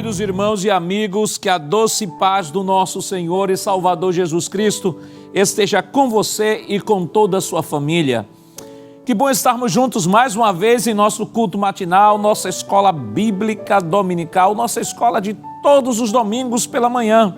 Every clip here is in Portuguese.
Queridos irmãos e amigos, que a doce paz do nosso Senhor e Salvador Jesus Cristo esteja com você e com toda a sua família. Que bom estarmos juntos mais uma vez em nosso culto matinal, nossa escola bíblica dominical, nossa escola de todos os domingos pela manhã.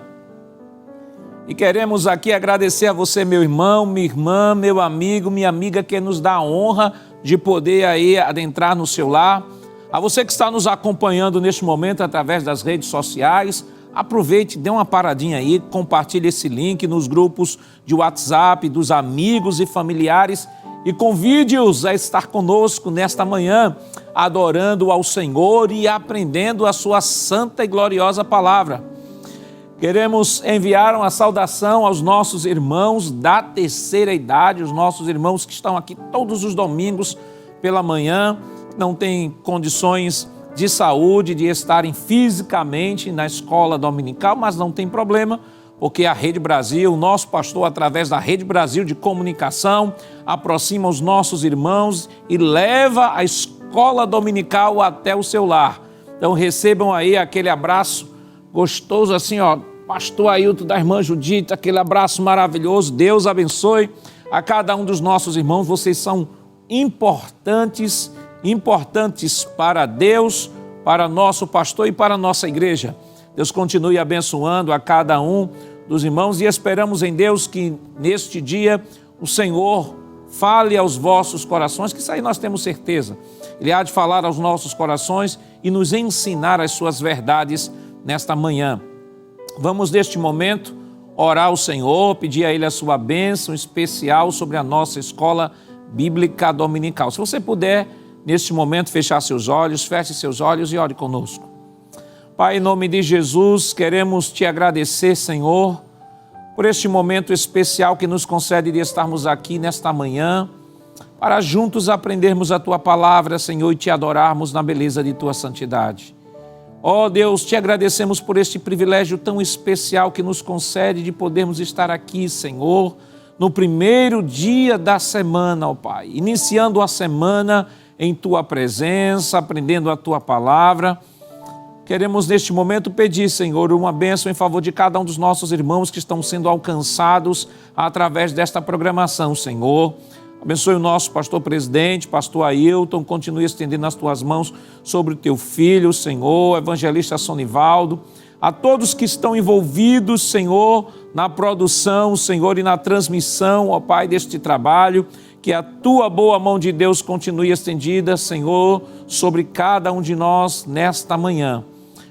E queremos aqui agradecer a você, meu irmão, minha irmã, meu amigo, minha amiga, que nos dá a honra de poder aí adentrar no seu lar. A você que está nos acompanhando neste momento através das redes sociais, aproveite, dê uma paradinha aí, compartilhe esse link nos grupos de WhatsApp dos amigos e familiares e convide-os a estar conosco nesta manhã, adorando ao Senhor e aprendendo a sua santa e gloriosa palavra. Queremos enviar uma saudação aos nossos irmãos da terceira idade, os nossos irmãos que estão aqui todos os domingos pela manhã, não têm condições de saúde, de estarem fisicamente na escola dominical, mas não tem problema, porque a Rede Brasil, o nosso pastor, através da Rede Brasil de Comunicação, aproxima os nossos irmãos e leva a escola dominical até o seu lar. Então recebam aí aquele abraço gostoso assim, ó, pastor Ailton, da irmã Judite, aquele abraço maravilhoso. Deus abençoe a cada um dos nossos irmãos, vocês são importantes para Deus, para nosso pastor e para a nossa igreja. Deus continue abençoando a cada um dos irmãos e esperamos em Deus que neste dia o Senhor fale aos vossos corações, que isso aí nós temos certeza. Ele há de falar aos nossos corações e nos ensinar as suas verdades nesta manhã. Vamos neste momento orar ao Senhor, pedir a Ele a sua bênção especial sobre a nossa escola bíblica dominical. Se você puder, neste momento, fechar seus olhos, feche seus olhos e ore conosco. Pai, em nome de Jesus, queremos te agradecer, Senhor, por este momento especial que nos concede de estarmos aqui nesta manhã, para juntos aprendermos a tua palavra, Senhor, e te adorarmos na beleza de tua santidade. Ó Deus, te agradecemos por este privilégio tão especial que nos concede de podermos estar aqui, Senhor, no primeiro dia da semana, ó Pai, iniciando a semana em Tua presença, aprendendo a Tua palavra. Queremos neste momento pedir, Senhor, uma bênção em favor de cada um dos nossos irmãos que estão sendo alcançados através desta programação, Senhor. Abençoe o nosso pastor presidente, pastor Ailton, continue estendendo as Tuas mãos sobre o Teu filho, Senhor, evangelista Sonivaldo, a todos que estão envolvidos, Senhor, na produção, Senhor, e na transmissão, ó Pai, deste trabalho, que a Tua boa mão de Deus continue estendida, Senhor, sobre cada um de nós nesta manhã.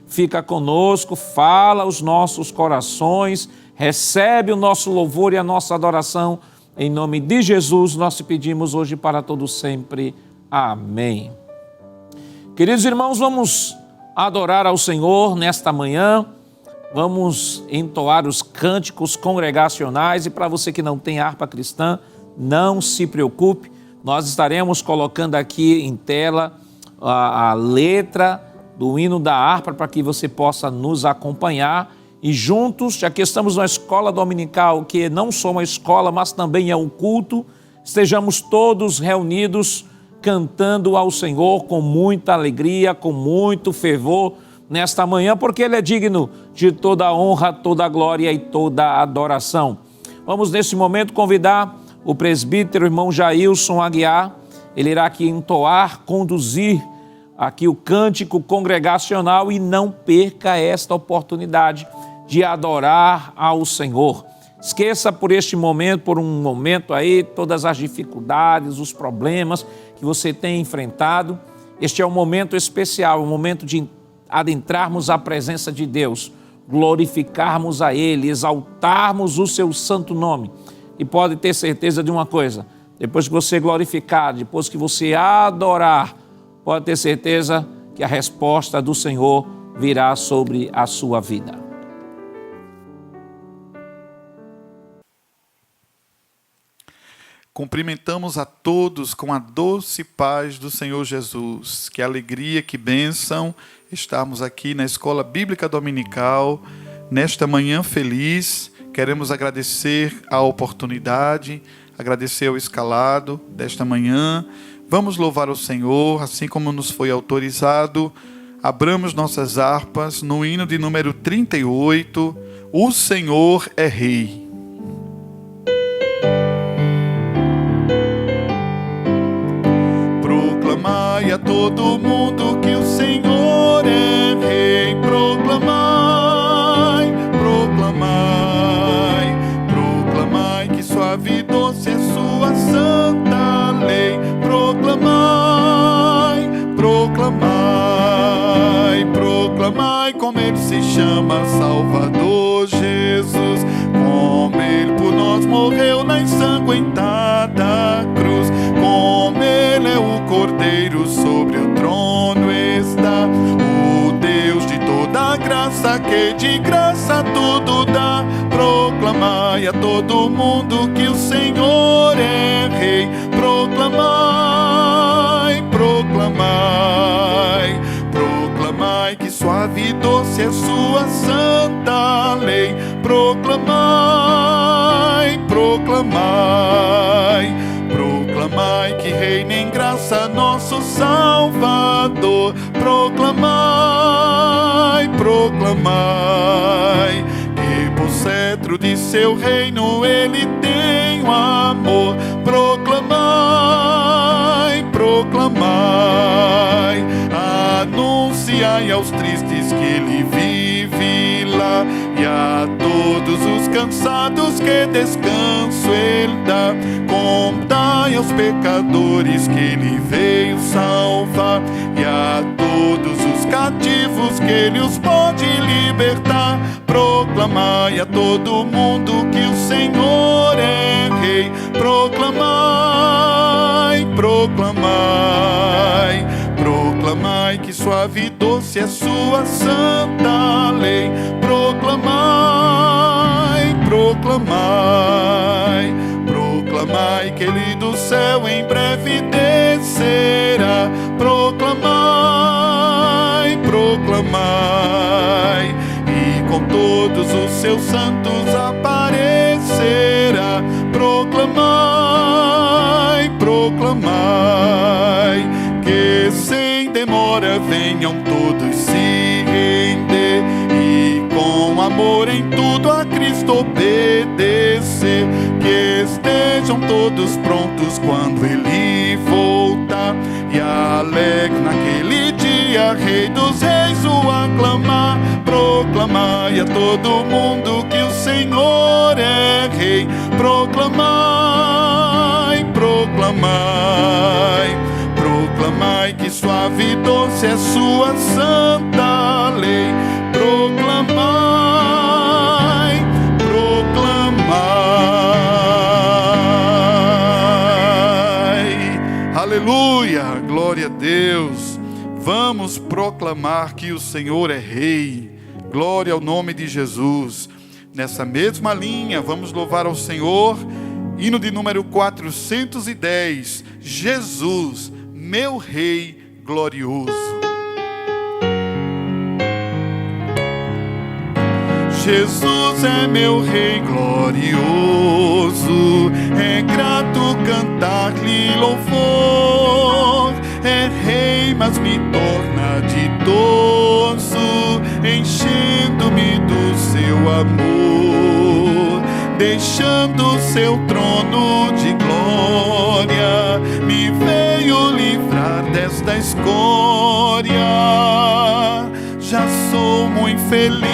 Fica conosco, fala aos nossos corações, recebe o nosso louvor e a nossa adoração. Em nome de Jesus, nós te pedimos hoje para todos sempre. Amém. Queridos irmãos, vamos adorar ao Senhor nesta manhã. Vamos entoar os cânticos congregacionais e para você que não tem harpa cristã, não se preocupe. Nós estaremos colocando aqui em tela a letra do hino da harpa para que você possa nos acompanhar. E juntos, já que estamos na escola dominical, que não só uma escola, mas também é um culto, estejamos todos reunidos cantando ao Senhor com muita alegria, com muito fervor nesta manhã, porque Ele é digno de toda a honra, toda a glória e toda a adoração. Vamos nesse momento convidar o presbítero, irmão Jailson Aguiar. Ele irá aqui entoar, conduzir aqui o cântico congregacional e não perca esta oportunidade de adorar ao Senhor. Esqueça por este momento, por um momento aí, todas as dificuldades, os problemas que você tem enfrentado. Este é um momento especial, um momento de adentrarmos a presença de Deus, glorificarmos a Ele, exaltarmos o seu santo nome. E pode ter certeza de uma coisa, depois que você glorificar, depois que você adorar, pode ter certeza que a resposta do Senhor virá sobre a sua vida. Cumprimentamos a todos com a doce paz do Senhor Jesus. Que alegria, que bênção estarmos aqui na Escola Bíblica Dominical, nesta manhã feliz. Queremos agradecer a oportunidade, agradecer ao escalado desta manhã. Vamos louvar o Senhor, assim como nos foi autorizado Abramos nossas harpas no hino de número 38, O Senhor é Rei. Proclamai a todo mundo que o Senhor é Rei. Proclamai, proclamai, proclamai que suave e doce é sua santa lei. Proclamai, proclamai, proclamai como ele se chama, Salvador Jesus. Como ele por nós morreu na ensanguentada cruz. Como ele é o Cordeiro, sobre o trono está. O Deus de toda graça, que de graça tudo dá. Proclamai a todo mundo que o Senhor é Rei. Proclamai, proclamai, proclamai que suave e doce é sua santa lei. Proclamai, proclamai, proclamai que reina em graça nosso Salvador. Proclamai, proclamai que por cetro de seu reino ele tem o amor. Proclamai, proclamai, anunciai aos tristes que ele vive lá, e a todos os cansados que descanso ele dá. Contai aos pecadores que ele veio salvar, e a todos os cativos que ele os pode libertar. Proclamai a todo mundo que o Senhor é Rei. Proclamai, proclamai, proclamai que suave e doce é sua santa lei. Proclamai, proclamai, proclamai que ele do céu em breve descerá. Proclamai, proclamai, e com todos os seus santos aparecerá. Proclamai, proclamai, que sem demora venham todos se render, e com amor em tudo a Cristo obedecer. Que estejam todos prontos quando ele voltar, e alegre naquele dia, Rei dos Reis o aclamar. Proclamai a todo mundo que o Senhor é Rei. Proclamai, proclamai, proclamai que suave e doce é sua santa lei. Proclamai, proclamai. Aleluia, glória a Deus. Vamos proclamar que o Senhor é Rei. Glória ao nome de Jesus. Nessa mesma linha, vamos louvar ao Senhor. Hino de número 410. Jesus, meu Rei glorioso. Jesus é meu Rei glorioso, é grato cantar-lhe louvor. É Rei, mas me torna ditoso, enchendo-me do seu amor. Deixando seu trono de glória, me veio livrar desta escória. Já sou muito feliz,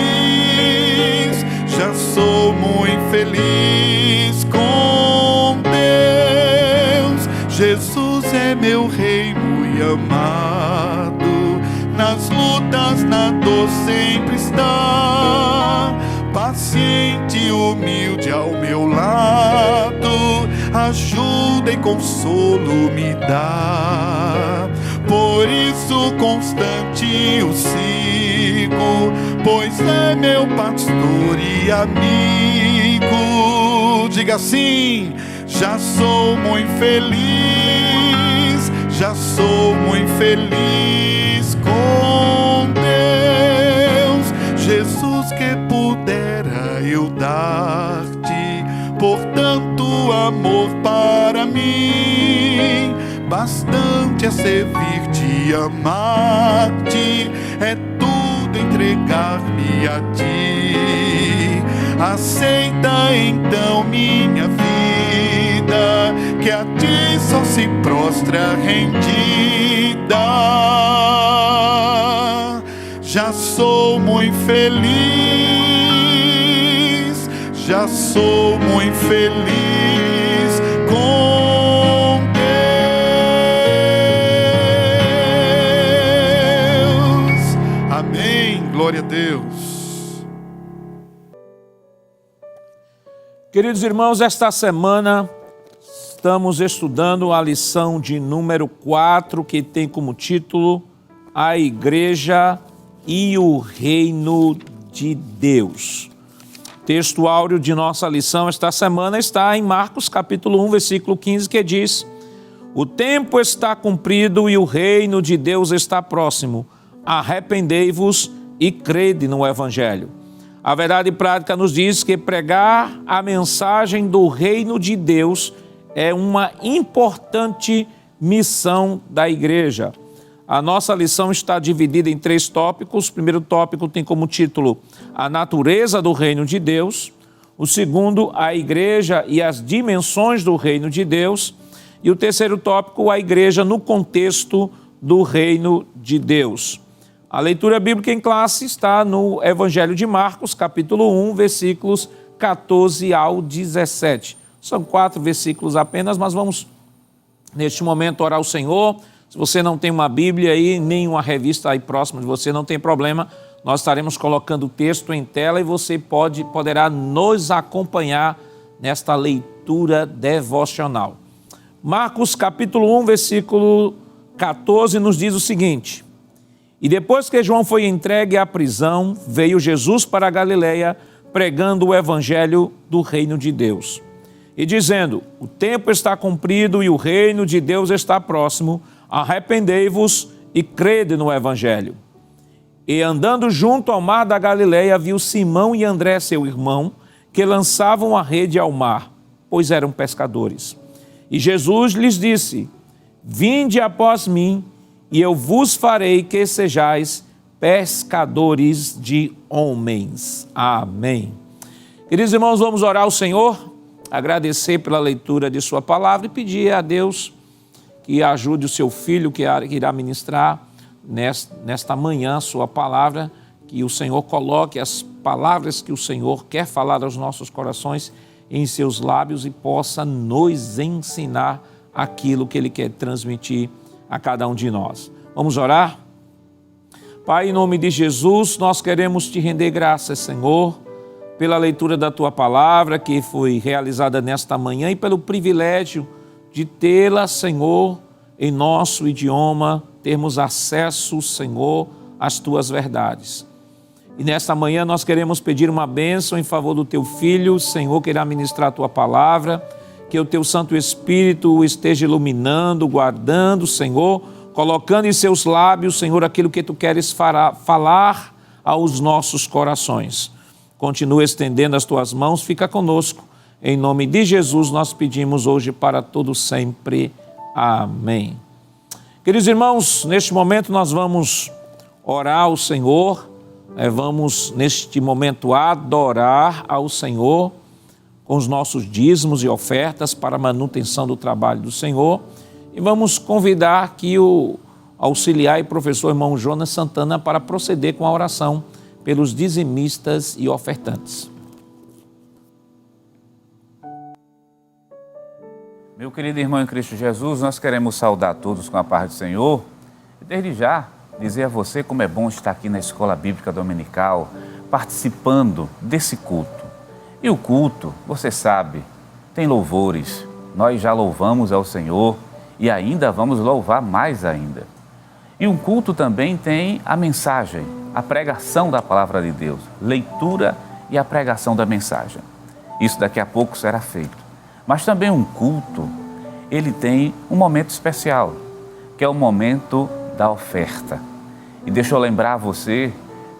já sou muito feliz com Deus. Jesus é meu Rei muito amado, nas lutas, na dor sempre está. Paciente e humilde ao meu lado, ajuda e consolo me dá. Por isso constante o sigo, pois é meu pastor e amigo. Diga assim: já sou muito feliz, já sou muito feliz com Deus. Jesus, que pudera eu dar-te por tanto amor para mim. Bastante é servir-te, amar-te, é tudo entregar-me a ti. Aceita então minha vida, que a ti só se prostra rendida. Já sou muito feliz, já sou muito feliz com Deus. Amém, glória a Deus. Queridos irmãos, esta semana estamos estudando a lição de número 4, que tem como título A Igreja e o Reino de Deus. O texto áureo de nossa lição esta semana está em Marcos capítulo 1, versículo 15, que diz: o tempo está cumprido e o reino de Deus está próximo. Arrependei-vos e crede no Evangelho. A verdade prática nos diz que pregar a mensagem do reino de Deus é uma importante missão da igreja. A nossa lição está dividida em 3 tópicos. O primeiro tópico tem como título a natureza do reino de Deus. O segundo, a igreja e as dimensões do reino de Deus. E o terceiro tópico, a igreja no contexto do reino de Deus. A leitura bíblica em classe está no Evangelho de Marcos, capítulo 1, versículos 14 ao 17. São 4 versículos apenas, mas vamos, neste momento, orar ao Senhor. Se você não tem uma Bíblia aí, nem uma revista aí próxima de você, não tem problema. Nós estaremos colocando o texto em tela e você poderá nos acompanhar nesta leitura devocional. Marcos capítulo 1, versículo 14 nos diz o seguinte: e depois que João foi entregue à prisão, veio Jesus para a Galileia, pregando o evangelho do reino de Deus. E dizendo: o tempo está cumprido e o reino de Deus está próximo. Arrependei-vos e crede no Evangelho. E andando junto ao mar da Galileia, viu Simão e André, seu irmão, que lançavam a rede ao mar, pois eram pescadores. E Jesus lhes disse: vinde após mim, e eu vos farei que sejais pescadores de homens. Amém. Queridos irmãos, vamos orar ao Senhor, agradecer pela leitura de sua palavra e pedir a Deus que ajude o seu filho que irá ministrar nesta manhã sua palavra, que o Senhor coloque as palavras que o Senhor quer falar aos nossos corações em seus lábios e possa nos ensinar aquilo que Ele quer transmitir a cada um de nós. Vamos orar? Pai, em nome de Jesus, nós queremos te render graças, Senhor, pela leitura da Tua palavra que foi realizada nesta manhã e pelo privilégio de tê-la, Senhor, em nosso idioma, termos acesso, Senhor, às Tuas verdades. E nesta manhã nós queremos pedir uma bênção em favor do Teu Filho, Senhor, que irá ministrar a Tua palavra, que o Teu Santo Espírito o esteja iluminando, guardando, Senhor, colocando em seus lábios, Senhor, aquilo que Tu queres falar aos nossos corações. Continua estendendo as Tuas mãos, fica conosco. Em nome de Jesus nós pedimos hoje para todo sempre. Amém. Queridos irmãos, neste momento nós vamos orar ao Senhor, vamos neste momento adorar ao Senhor com os nossos dízimos e ofertas para a manutenção do trabalho do Senhor e vamos convidar aqui o auxiliar e professor irmão Jonas Santana para proceder com a oração pelos dizimistas e ofertantes. Meu querido irmão em Cristo Jesus, nós queremos saudar todos com a paz do Senhor e desde já dizer a você como é bom estar aqui na Escola Bíblica Dominical, participando desse culto. E o culto, você sabe, tem louvores. Nós já louvamos ao Senhor e ainda vamos louvar mais ainda. E um culto também tem a mensagem, a pregação da palavra de Deus, leitura e a pregação da mensagem. Isso daqui a pouco será feito. Mas também um culto, ele tem um momento especial, que é o momento da oferta. E deixa eu lembrar a você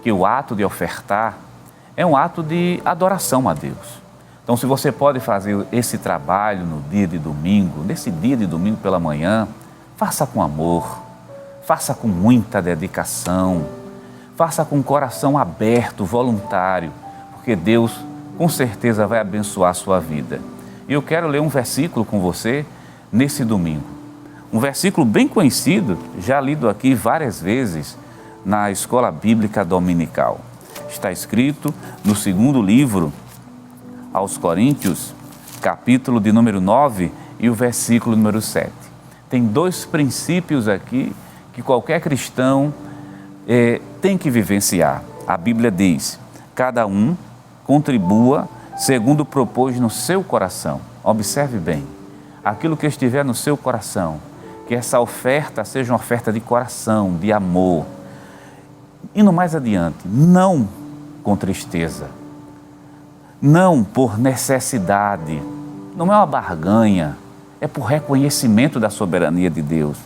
que o ato de ofertar é um ato de adoração a Deus. Então, se você pode fazer esse trabalho no dia de domingo, nesse dia de domingo pela manhã, faça com amor, faça com muita dedicação. Faça com o coração aberto, voluntário, porque Deus com certeza vai abençoar a sua vida. E eu quero ler um versículo com você nesse domingo. Um versículo bem conhecido, já lido aqui várias vezes na Escola Bíblica Dominical. Está escrito no segundo livro aos Coríntios, capítulo de número 9 e o versículo número 7. Tem dois princípios aqui que qualquer cristão tem que vivenciar. A Bíblia diz: cada um contribua segundo propôs no seu coração. Observe bem, aquilo que estiver no seu coração, que essa oferta seja uma oferta de coração, de amor. Indo mais adiante, não com tristeza, não por necessidade, não é uma barganha, é por reconhecimento da soberania de Deus.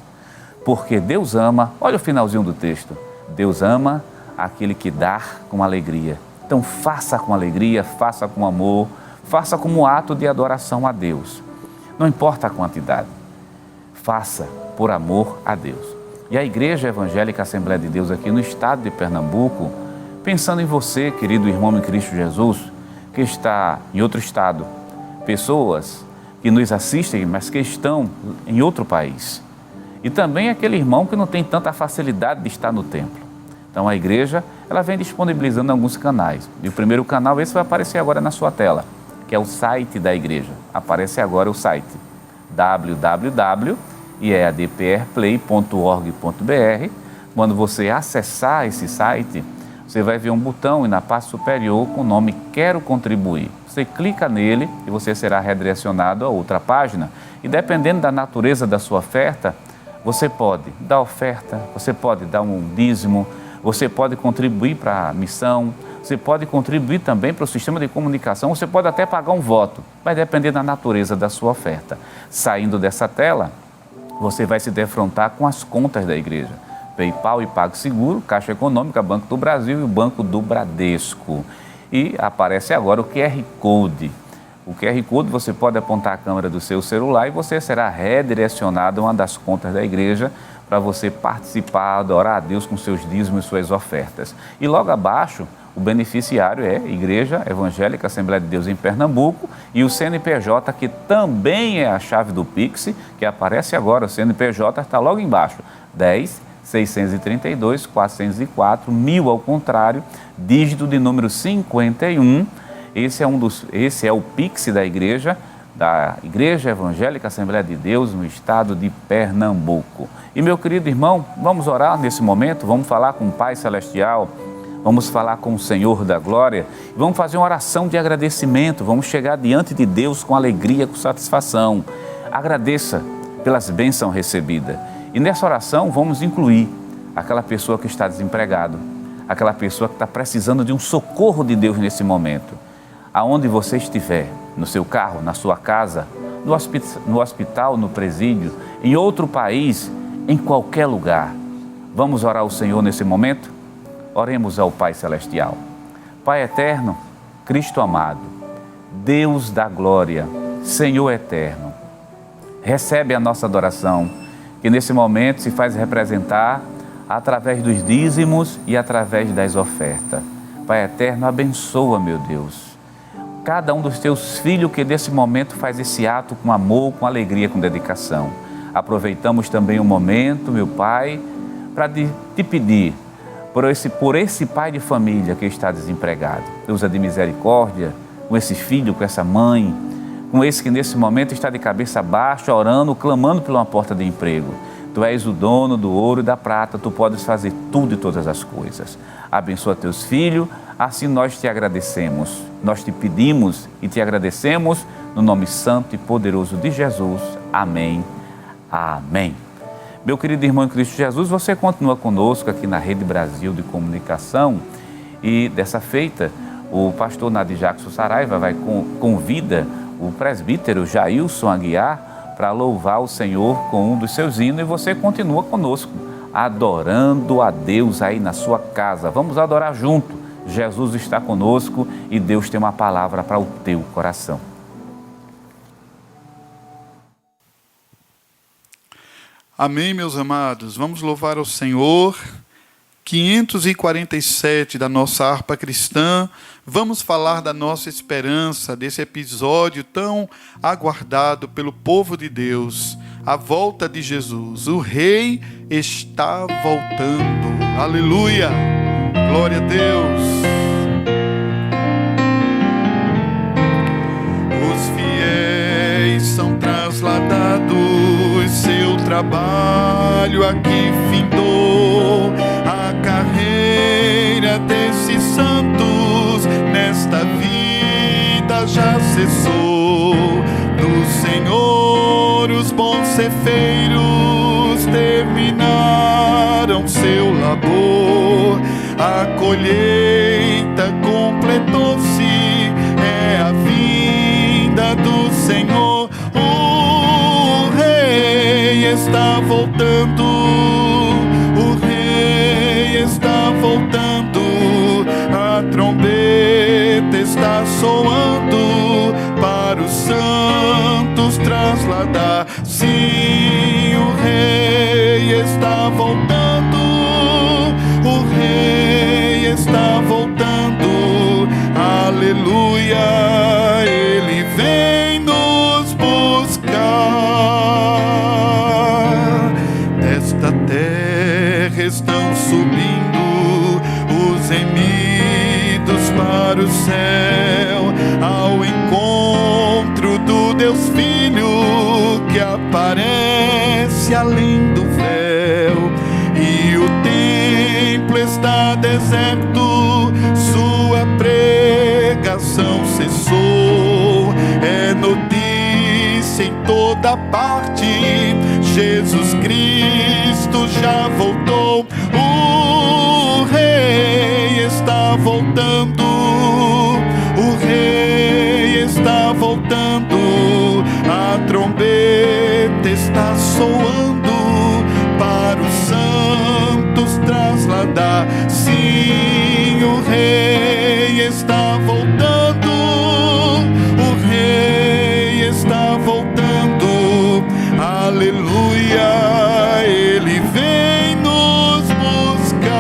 Porque Deus ama, olha o finalzinho do texto, Deus ama aquele que dá com alegria. Então faça com alegria, faça com amor, faça como ato de adoração a Deus. Não importa a quantidade, faça por amor a Deus. E a Igreja Evangélica Assembleia de Deus aqui no estado de Pernambuco, pensando em você, querido irmão em Cristo Jesus, que está em outro estado, pessoas que nos assistem, mas que estão em outro país. E também aquele irmão que não tem tanta facilidade de estar no templo. Então a igreja, ela vem disponibilizando alguns canais. E o primeiro canal, esse vai aparecer agora na sua tela, que é o site da igreja. Aparece agora o site www.eadprplay.org.br. Quando você acessar esse site, você vai ver um botão e na parte superior com o nome Quero Contribuir. Você clica nele e você será redirecionado a outra página. E dependendo da natureza da sua oferta, você pode dar oferta, você pode dar um dízimo, você pode contribuir para a missão, você pode contribuir também para o sistema de comunicação, você pode até pagar um voto, vai depender da natureza da sua oferta. Saindo dessa tela, você vai se defrontar com as contas da igreja. PayPal e PagSeguro, Caixa Econômica, Banco do Brasil e o Banco do Bradesco. E aparece agora o QR Code. O QR Code você pode apontar a câmera do seu celular e você será redirecionado a uma das contas da igreja para você participar, adorar a Deus com seus dízimos e suas ofertas. E logo abaixo, o beneficiário é Igreja Evangélica Assembleia de Deus em Pernambuco e o CNPJ, que também é a chave do Pix, que aparece agora, o CNPJ está logo embaixo, 10.632.404, ao contrário, dígito de número 51. Esse é o Pix da Igreja Evangélica Assembleia de Deus no estado de Pernambuco. E meu querido irmão, vamos orar nesse momento, vamos falar com o Pai Celestial, vamos falar com o Senhor da Glória, vamos fazer uma oração de agradecimento, vamos chegar diante de Deus com alegria, com satisfação. Agradeça pelas bênçãos recebidas. E nessa oração vamos incluir aquela pessoa que está desempregado, aquela pessoa que está precisando de um socorro de Deus nesse momento. Aonde você estiver, no seu carro, na sua casa, no hospital, no presídio, em outro país, em qualquer lugar. Vamos orar ao Senhor nesse momento? Oremos ao Pai Celestial. Pai eterno, Cristo amado, Deus da glória, Senhor eterno, recebe a nossa adoração, que nesse momento se faz representar através dos dízimos e através das ofertas. Pai eterno, abençoa, meu Deus, cada um dos teus filhos que nesse momento faz esse ato com amor, com alegria, com dedicação. Aproveitamos também o momento, meu Pai, para te pedir por esse pai de família que está desempregado. Usa de misericórdia com esse filho, com essa mãe, com esse que nesse momento está de cabeça baixa, orando, clamando por uma porta de emprego. Tu és o dono do ouro e da prata, tu podes fazer tudo e todas as coisas. Abençoa teus filhos, assim nós te agradecemos. Nós te pedimos e te agradecemos no nome santo e poderoso de Jesus. Amém. Amém. Meu querido irmão em Cristo Jesus, você continua conosco aqui na Rede Brasil de Comunicação e dessa feita o pastor Nadir Jackson Saraiva convida o presbítero Jailson Aguiar para louvar o Senhor com um dos seus hinos e você continua conosco, adorando a Deus aí na sua casa. Vamos adorar junto. Jesus está conosco e Deus tem uma palavra para o teu coração. Amém, meus amados. Vamos louvar ao Senhor, 547 da nossa harpa cristã, vamos falar da nossa esperança, desse episódio tão aguardado pelo povo de Deus, a volta de Jesus. O Rei está voltando. Aleluia! Glória a Deus! Os fiéis são trasladados, seu trabalho aqui findou. A carreira desses santos nesta vida já cessou. Do Senhor os bons cefeiros terminaram seu labor. A colheita completou-se, é a vinda do Senhor. O Rei está voltando, o Rei está voltando. A trombeta está soando para os santos trasladar. Sim, o Rei está voltando, o Rei está voltando. Aleluia, Ele vem nos buscar. Desta terra estão subindo os remidos para o céu, ao encontro do Deus Filho que aparece além do véu. E o templo está deserto, sua pregação cessou. É notícia em toda parte, Jesus Cristo já voltou. O Rei está voltando, o Rei está voltando. A trombeta está soando para os santos trasladar. Sim, o Rei está voltando, o Rei está voltando. Aleluia, Ele vem nos buscar.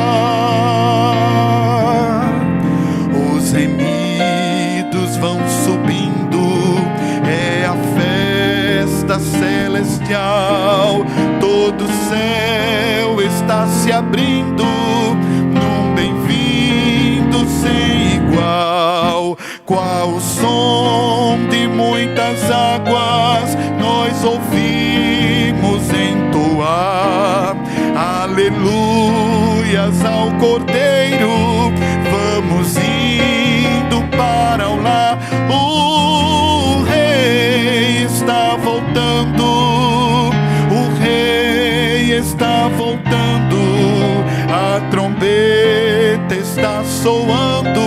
Os remidos vão subindo, é a festa celestial. Todo o céu está se abrindo num bem-vindo sem igual. Qual o som de muitas águas nós ouvimos entoar. Aleluias ao Cordeiro, vamos indo para o lar. O Rei está voltando, o Rei está voltando. A trombeta está soando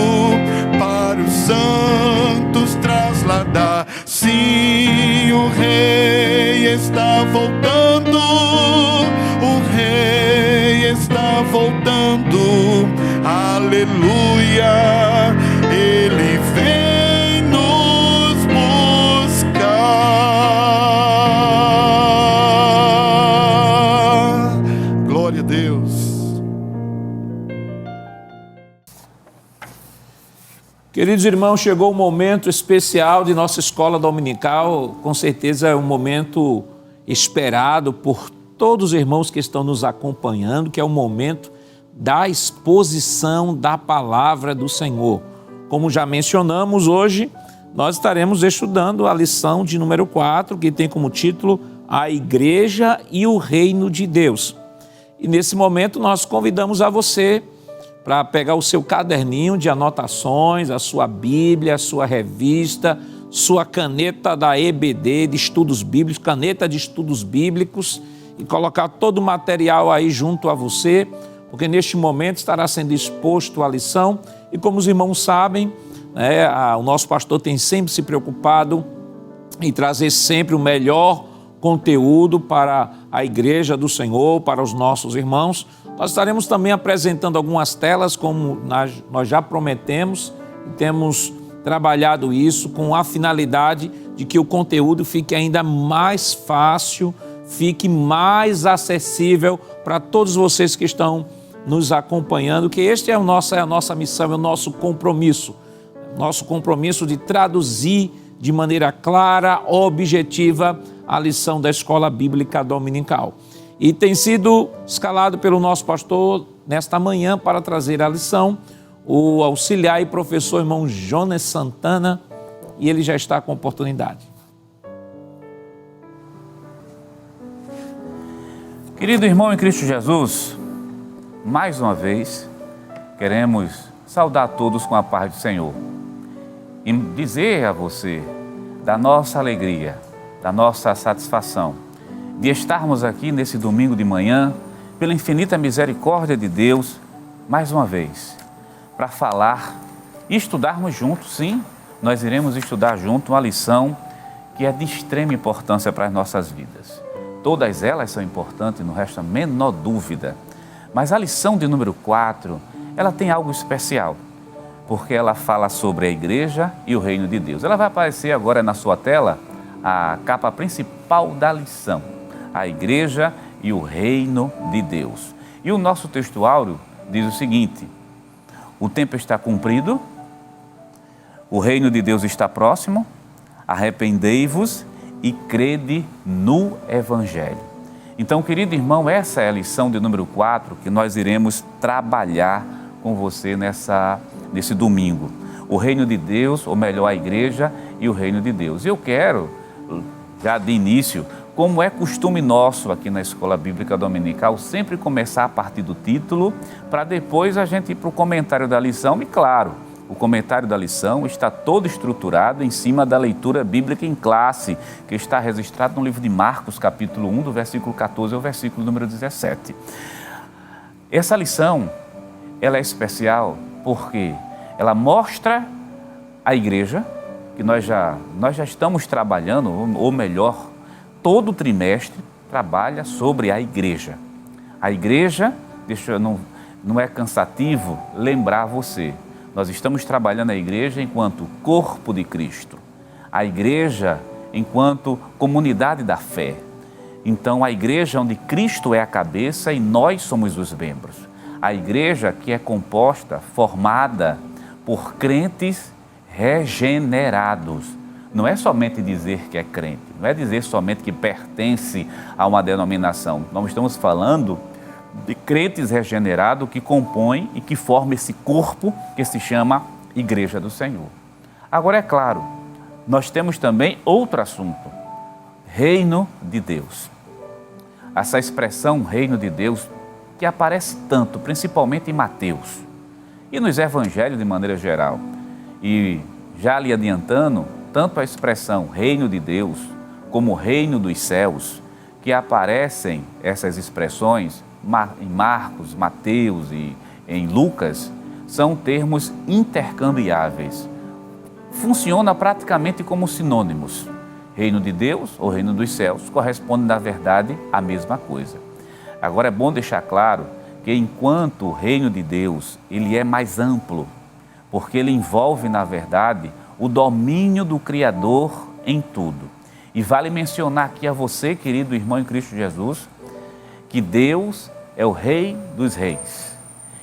para os santos trasladar. Sim, o Rei está voltando, o Rei está voltando. Aleluia, Ele vem nos buscar. Glória a Deus. Queridos irmãos, chegou o momento especial de nossa escola dominical. Com certeza é um momento esperado por todos os irmãos que estão nos acompanhando, que é o momento da exposição da palavra do Senhor. Como já mencionamos, hoje nós estaremos estudando a lição de número 4, que tem como título A Igreja e o Reino de Deus. E nesse momento nós convidamos a você para pegar o seu caderninho de anotações, a sua Bíblia, a sua revista, sua caneta da EBD de estudos bíblicos, caneta de estudos bíblicos, e colocar todo o material aí junto a você, porque neste momento estará sendo exposto a lição. E como os irmãos sabem, o nosso pastor tem sempre se preocupado em trazer sempre o melhor conteúdo para a igreja do Senhor, para os nossos irmãos. Nós estaremos também apresentando algumas telas, como nós já prometemos, e temos trabalhado isso com a finalidade de que o conteúdo fique ainda mais fácil, fique mais acessível para todos vocês que estão nos acompanhando, que este é a nossa missão, é o nosso compromisso. Nosso compromisso de traduzir de maneira clara, objetiva, a lição da Escola Bíblica Dominical. E tem sido escalado pelo nosso pastor nesta manhã para trazer a lição, o auxiliar e professor irmão Jonas Santana, e ele já está com oportunidade. Querido irmão em Cristo Jesus, mais uma vez queremos saudar todos com a paz do Senhor e dizer a você da nossa alegria, da nossa satisfação de estarmos aqui nesse domingo de manhã, pela infinita misericórdia de Deus, mais uma vez, para falar e estudarmos juntos. Sim, nós iremos estudar junto uma lição que é de extrema importância para as nossas vidas. Todas elas são importantes, não resta a menor dúvida. Mas a lição de número 4, ela tem algo especial, porque ela fala sobre a igreja e o reino de Deus. Ela vai aparecer agora na sua tela, a capa principal da lição, a igreja e o reino de Deus. E o nosso texto áureo diz o seguinte: o tempo está cumprido, o reino de Deus está próximo, arrependei-vos e crede no Evangelho. Então, querido irmão, essa é a lição de número 4 que nós iremos trabalhar com você nesse domingo. O reino de Deus, ou melhor, a igreja e o reino de Deus. Eu quero, já de início, como é costume nosso aqui na Escola Bíblica Dominical, sempre começar a partir do título, para depois a gente ir para o comentário da lição. E claro, o comentário da lição está todo estruturado em cima da leitura bíblica em classe, que está registrado no livro de Marcos, capítulo 1, do versículo 14 ao versículo número 17. Essa lição, ela é especial porque ela mostra a igreja, que nós já estamos trabalhando, ou melhor, todo trimestre trabalha sobre a igreja. A igreja, não é cansativo lembrar você, nós estamos trabalhando a igreja enquanto corpo de Cristo, a igreja enquanto comunidade da fé. Então, a igreja onde Cristo é a cabeça e nós somos os membros. A igreja que é composta, formada por crentes regenerados. Não é somente dizer que é crente, não é dizer somente que pertence a uma denominação. Nós estamos falando de crentes regenerados que compõem e que formam esse corpo que se chama Igreja do Senhor. Agora, é claro, nós temos também outro assunto, reino de Deus. Essa expressão reino de Deus que aparece tanto, principalmente em Mateus e nos evangelhos de maneira geral. E já lhe adiantando, tanto a expressão reino de Deus como reino dos céus, que aparecem essas expressões em Marcos, Mateus e em Lucas, são termos intercambiáveis. Funciona praticamente como sinônimos. Reino de Deus ou reino dos céus corresponde, na verdade, à mesma coisa. Agora é bom deixar claro que enquanto o reino de Deus, ele é mais amplo, porque ele envolve, na verdade, o domínio do Criador em tudo. E vale mencionar aqui a você, querido irmão em Cristo Jesus, que Deus é o Rei dos Reis,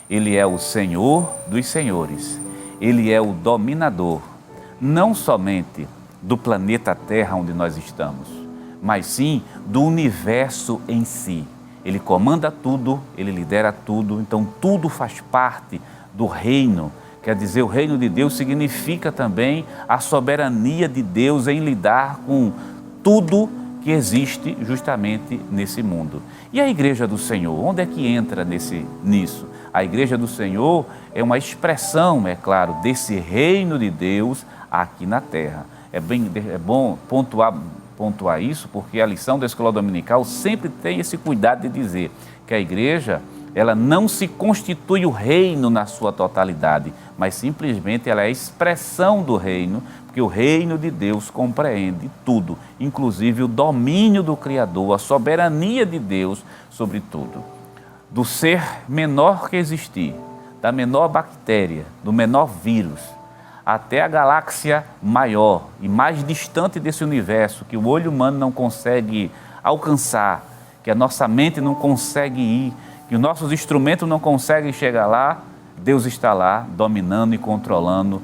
Ele é o Senhor dos Senhores, Ele é o dominador, não somente do planeta Terra onde nós estamos, mas sim do universo em si. Ele comanda tudo, Ele lidera tudo, então tudo faz parte do reino. Quer dizer, o reino de Deus significa também a soberania de Deus em lidar com tudo que existe justamente nesse mundo. E a igreja do Senhor, onde é que entra nisso? A igreja do Senhor é uma expressão, é claro, desse reino de Deus aqui na terra. É bom pontuar isso, porque a lição da Escola Dominical sempre tem esse cuidado de dizer que a igreja, ela não se constitui o reino na sua totalidade, mas simplesmente ela é a expressão do reino, porque o reino de Deus compreende tudo, inclusive o domínio do Criador, a soberania de Deus sobre tudo. Do ser menor que existir, da menor bactéria, do menor vírus, até a galáxia maior e mais distante desse universo, que o olho humano não consegue alcançar, que a nossa mente não consegue ir, e os nossos instrumentos não conseguem chegar lá, Deus está lá, dominando e controlando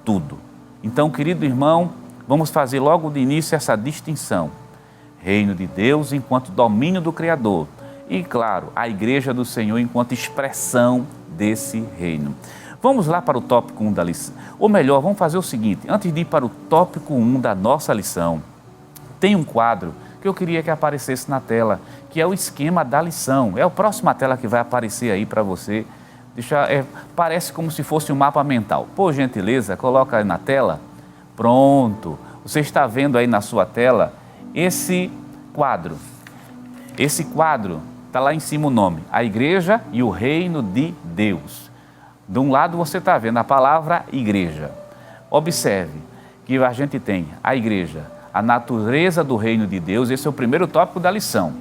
tudo. Então, querido irmão, vamos fazer logo de início essa distinção. Reino de Deus enquanto domínio do Criador e, claro, a Igreja do Senhor enquanto expressão desse reino. Vamos lá para o tópico 1 da lição. Ou melhor, vamos fazer o seguinte, antes de ir para o tópico 1 da nossa lição, tem um quadro que eu queria que aparecesse na tela, que é o esquema da lição. É a próxima tela que vai aparecer aí para você. Parece como se fosse um mapa mental. Por gentileza, coloca aí na tela. Pronto. Você está vendo aí na sua tela esse quadro. Esse quadro está lá em cima o nome, a Igreja e o Reino de Deus. De um lado você está vendo a palavra igreja. Observe que a gente tem a igreja, a natureza do reino de Deus, esse é o primeiro tópico da lição.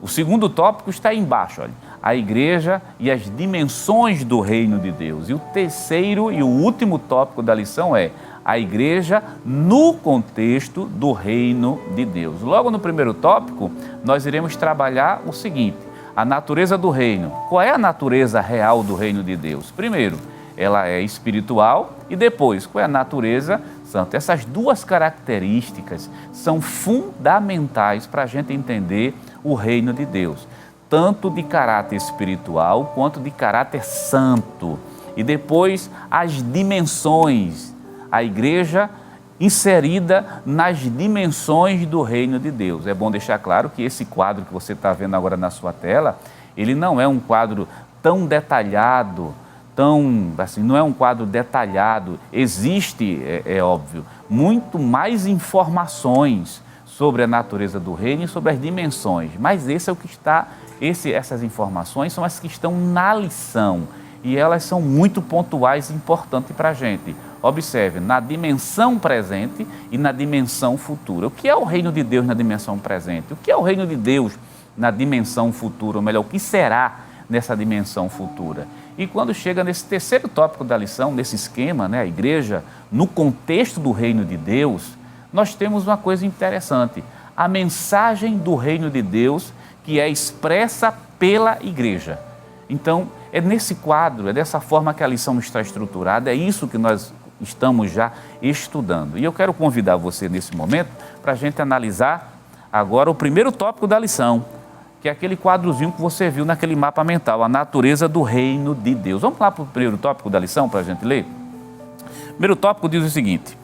O segundo tópico está aí embaixo, olha, a igreja e as dimensões do reino de Deus. E o terceiro e o último tópico da lição é a igreja no contexto do reino de Deus. Logo no primeiro tópico, nós iremos trabalhar o seguinte, a natureza do reino. Qual é a natureza real do reino de Deus? Primeiro, ela é espiritual e depois, qual é a natureza santa? Essas duas características são fundamentais para a gente entender o reino de Deus, tanto de caráter espiritual quanto de caráter santo. E depois, as dimensões, a igreja inserida nas dimensões do reino de Deus. É bom deixar claro que esse quadro que você está vendo agora na sua tela, ele não é um quadro tão detalhado, não é um quadro detalhado. Existe, é óbvio, muito mais informações sobre a natureza do reino e sobre as dimensões, mas esse é o que está, essas informações são as que estão na lição e elas são muito pontuais e importantes para a gente. Observe, na dimensão presente e na dimensão futura. O que é o reino de Deus na dimensão presente? O que é o reino de Deus na dimensão futura? Ou melhor, o que será nessa dimensão futura? E quando chega nesse terceiro tópico da lição, nesse esquema, a igreja, no contexto do reino de Deus, nós temos uma coisa interessante. A mensagem do reino de Deus que é expressa pela igreja. Então, é nesse quadro, é dessa forma que a lição está estruturada, é isso que nós estamos já estudando. E eu quero convidar você nesse momento para a gente analisar agora o primeiro tópico da lição, que é aquele quadrozinho que você viu naquele mapa mental, a natureza do reino de Deus. Vamos lá para o primeiro tópico da lição para a gente ler? O primeiro tópico diz o seguinte: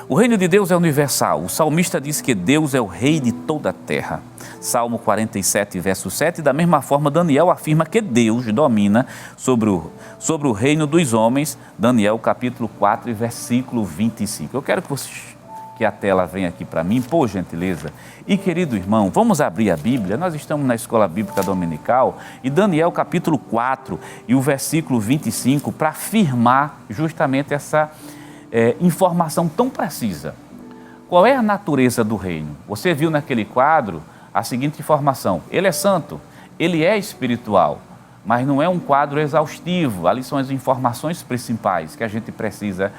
o reino de Deus é universal. O salmista diz que Deus é o rei de toda a terra. Salmo 47, verso 7, da mesma forma Daniel afirma que Deus domina sobre o reino dos homens, Daniel capítulo 4, versículo 25. Eu quero que a tela venha aqui para mim, por gentileza. E querido irmão, vamos abrir a Bíblia, nós estamos na Escola Bíblica Dominical, e Daniel capítulo 4 e o versículo 25, para afirmar justamente essa informação tão precisa. Qual é a natureza do reino? Você viu naquele quadro a seguinte informação: ele é santo, ele é espiritual, mas não é um quadro exaustivo. Ali são as informações principais que a gente precisa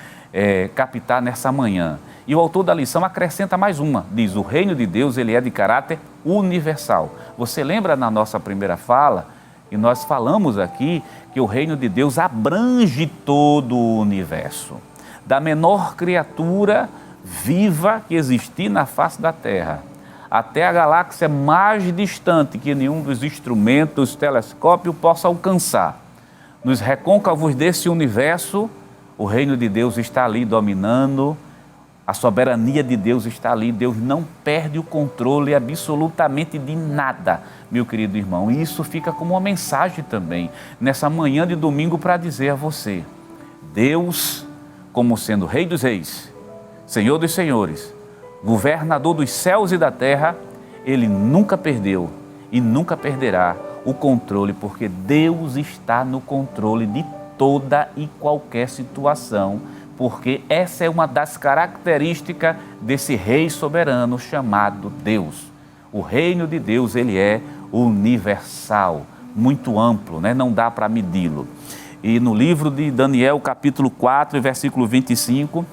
captar nessa manhã. E o autor da lição acrescenta mais uma, diz: o reino de Deus ele é de caráter universal. Você lembra na nossa primeira fala, e nós falamos aqui que o reino de Deus abrange todo o universo, da menor criatura viva que existir na face da terra, até a galáxia mais distante que nenhum dos instrumentos, telescópio possa alcançar. Nos recôncavos desse universo, o reino de Deus está ali dominando, a soberania de Deus está ali, Deus não perde o controle absolutamente de nada, meu querido irmão. E isso fica como uma mensagem também, nessa manhã de domingo, para dizer a você: Deus, como sendo Rei dos Reis, Senhor dos Senhores, governador dos céus e da terra, ele nunca perdeu e nunca perderá o controle, porque Deus está no controle de toda e qualquer situação, porque essa é uma das características desse rei soberano chamado Deus. O reino de Deus, ele é universal, muito amplo, não dá para medi-lo. E no livro de Daniel, capítulo 4, versículo 25,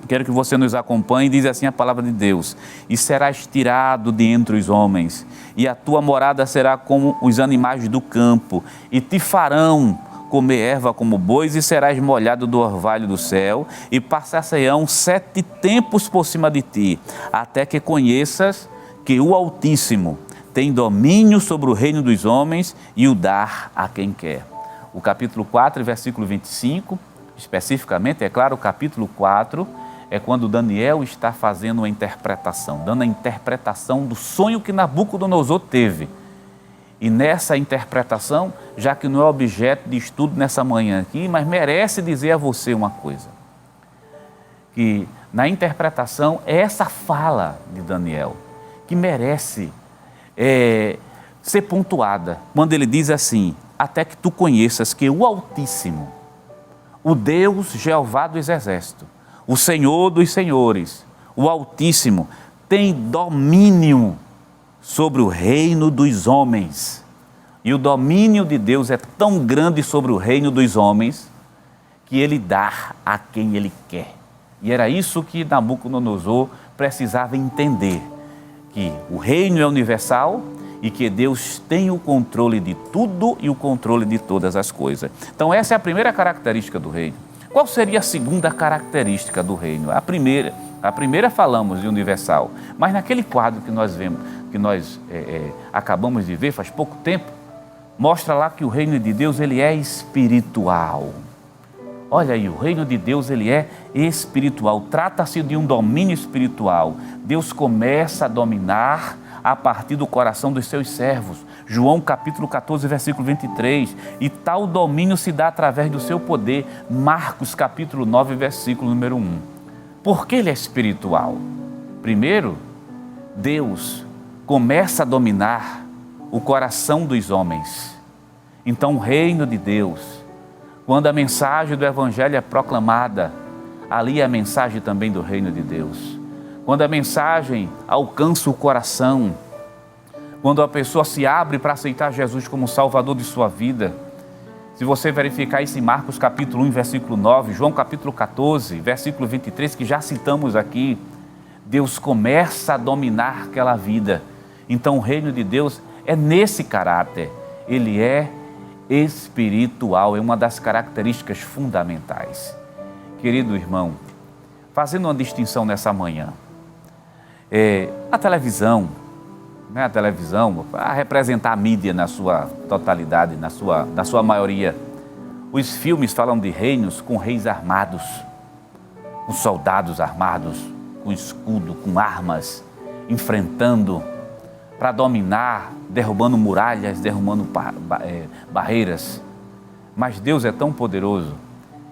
quero que você nos acompanhe. Diz assim a palavra de Deus: e serás tirado de entre os homens, e a tua morada será como os animais do campo, e te farão comer erva como bois, e serás molhado do orvalho do céu, e passar-se-ão 7 tempos por cima de ti, até que conheças que o Altíssimo tem domínio sobre o reino dos homens e o dar a quem quer. O capítulo 4, versículo 25, especificamente, é claro, o capítulo 4 é quando Daniel está fazendo uma interpretação, dando a interpretação do sonho que Nabucodonosor teve. E nessa interpretação, já que não é objeto de estudo nessa manhã aqui, mas merece dizer a você uma coisa, que na interpretação é essa fala de Daniel, que merece ser pontuada, quando ele diz assim: até que tu conheças que o Altíssimo, o Deus Jeová dos Exércitos, o Senhor dos Senhores, o Altíssimo, tem domínio sobre o reino dos homens. E o domínio de Deus é tão grande sobre o reino dos homens que ele dá a quem ele quer. E era isso que Nabucodonosor precisava entender, que o reino é universal e que Deus tem o controle de tudo e o controle de todas as coisas. Então essa é a primeira característica do reino. Qual seria a segunda característica do reino? A primeira falamos de universal, mas naquele quadro que nós vemos, que nós acabamos de ver faz pouco tempo, mostra lá que o reino de Deus ele é espiritual. Olha aí, o reino de Deus ele é espiritual, trata-se de um domínio espiritual. Deus começa a dominar a partir do coração dos seus servos. João capítulo 14, versículo 23, e tal domínio se dá através do seu poder. Marcos capítulo 9, versículo número 1. Por que ele é espiritual? Primeiro, Deus começa a dominar o coração dos homens. Então o reino de Deus, quando a mensagem do Evangelho é proclamada, ali é a mensagem também do reino de Deus. Quando a mensagem alcança o coração, quando a pessoa se abre para aceitar Jesus como Salvador de sua vida, se você verificar isso em Marcos capítulo 1, versículo 9, João capítulo 14, versículo 23, que já citamos aqui, Deus começa a dominar aquela vida. Então o reino de Deus é nesse caráter, ele é espiritual, é uma das características fundamentais. Querido irmão, fazendo uma distinção nessa manhã, a televisão, né, a representar a mídia na sua totalidade, na sua maioria, os filmes falam de reinos com reis armados, com soldados armados, com escudo, com armas, enfrentando para dominar, derrubando muralhas, derrubando barreiras. Mas Deus é tão poderoso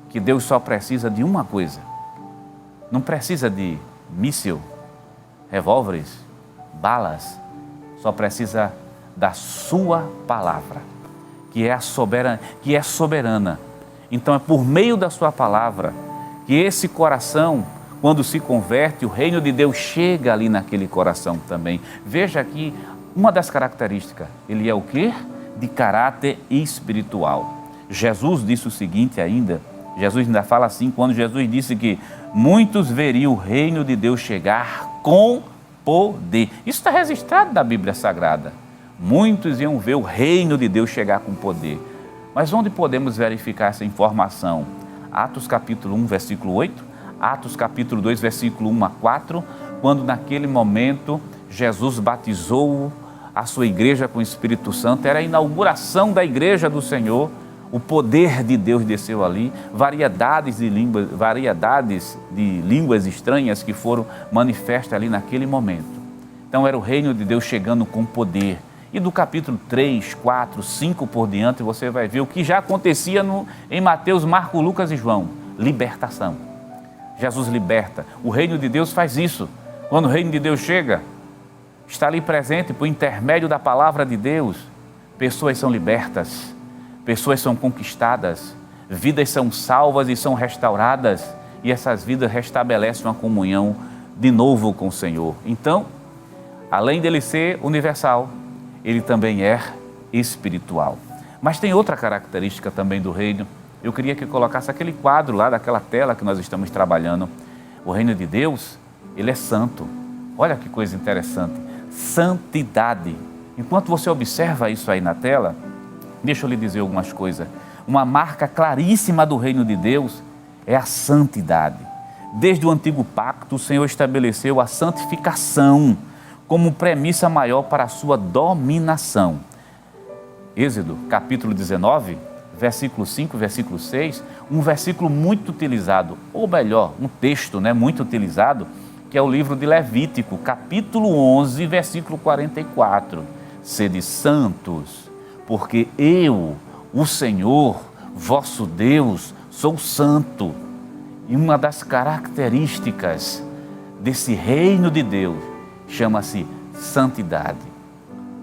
que Deus só precisa de uma coisa. Não precisa de míssil, revólveres, balas. Só precisa da sua palavra, que é soberana. Então é por meio da sua palavra que esse coração, quando se converte, o reino de Deus chega ali naquele coração também. Veja aqui uma das características, ele é o quê? De caráter espiritual. Jesus disse o seguinte ainda, Jesus ainda fala assim, quando Jesus disse que muitos veriam o reino de Deus chegar com poder. Isso está registrado na Bíblia Sagrada. Muitos iam ver o reino de Deus chegar com poder. Mas onde podemos verificar essa informação? Atos capítulo 1, versículo 8, Atos capítulo 2, versículo 1 a 4, quando naquele momento Jesus batizou a sua igreja com o Espírito Santo, era a inauguração da igreja do Senhor, o poder de Deus desceu ali, variedades de línguas estranhas que foram manifestas ali naquele momento. Então era o reino de Deus chegando com poder. E do capítulo 3, 4, 5 por diante, você vai ver o que já acontecia em Mateus, Marcos, Lucas e João. Libertação. Jesus liberta. O reino de Deus faz isso. Quando o reino de Deus chega, está ali presente por intermédio da palavra de Deus. Pessoas são libertas. Pessoas são conquistadas, vidas são salvas e são restauradas, e essas vidas restabelecem uma comunhão de novo com o Senhor. Então, além dele ser universal, ele também é espiritual. Mas tem outra característica também do reino. Eu queria que colocasse aquele quadro lá daquela tela que nós estamos trabalhando. O reino de Deus, ele é santo. Olha que coisa interessante. Santidade. Enquanto você observa isso aí na tela, deixa eu lhe dizer algumas coisas. Uma marca claríssima do reino de Deus é a santidade. Desde o antigo pacto, o Senhor estabeleceu a santificação como premissa maior para a sua dominação. Êxodo, capítulo 19, versículo 5, versículo 6, um versículo muito utilizado, ou melhor, um texto muito utilizado, que é o livro de Levítico, capítulo 11, versículo 44. Sede santos, porque eu, o Senhor, vosso Deus, sou santo. E uma das características desse reino de Deus chama-se santidade.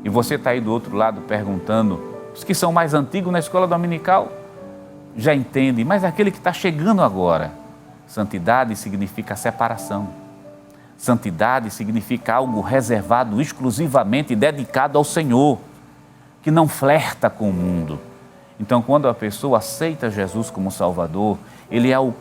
E você está aí do outro lado perguntando, os que são mais antigos na escola dominical já entendem, mas aquele que está chegando agora, santidade significa separação. Santidade significa algo reservado exclusivamente e dedicado ao Senhor, que não flerta com o mundo. Então, quando a pessoa aceita Jesus como Salvador,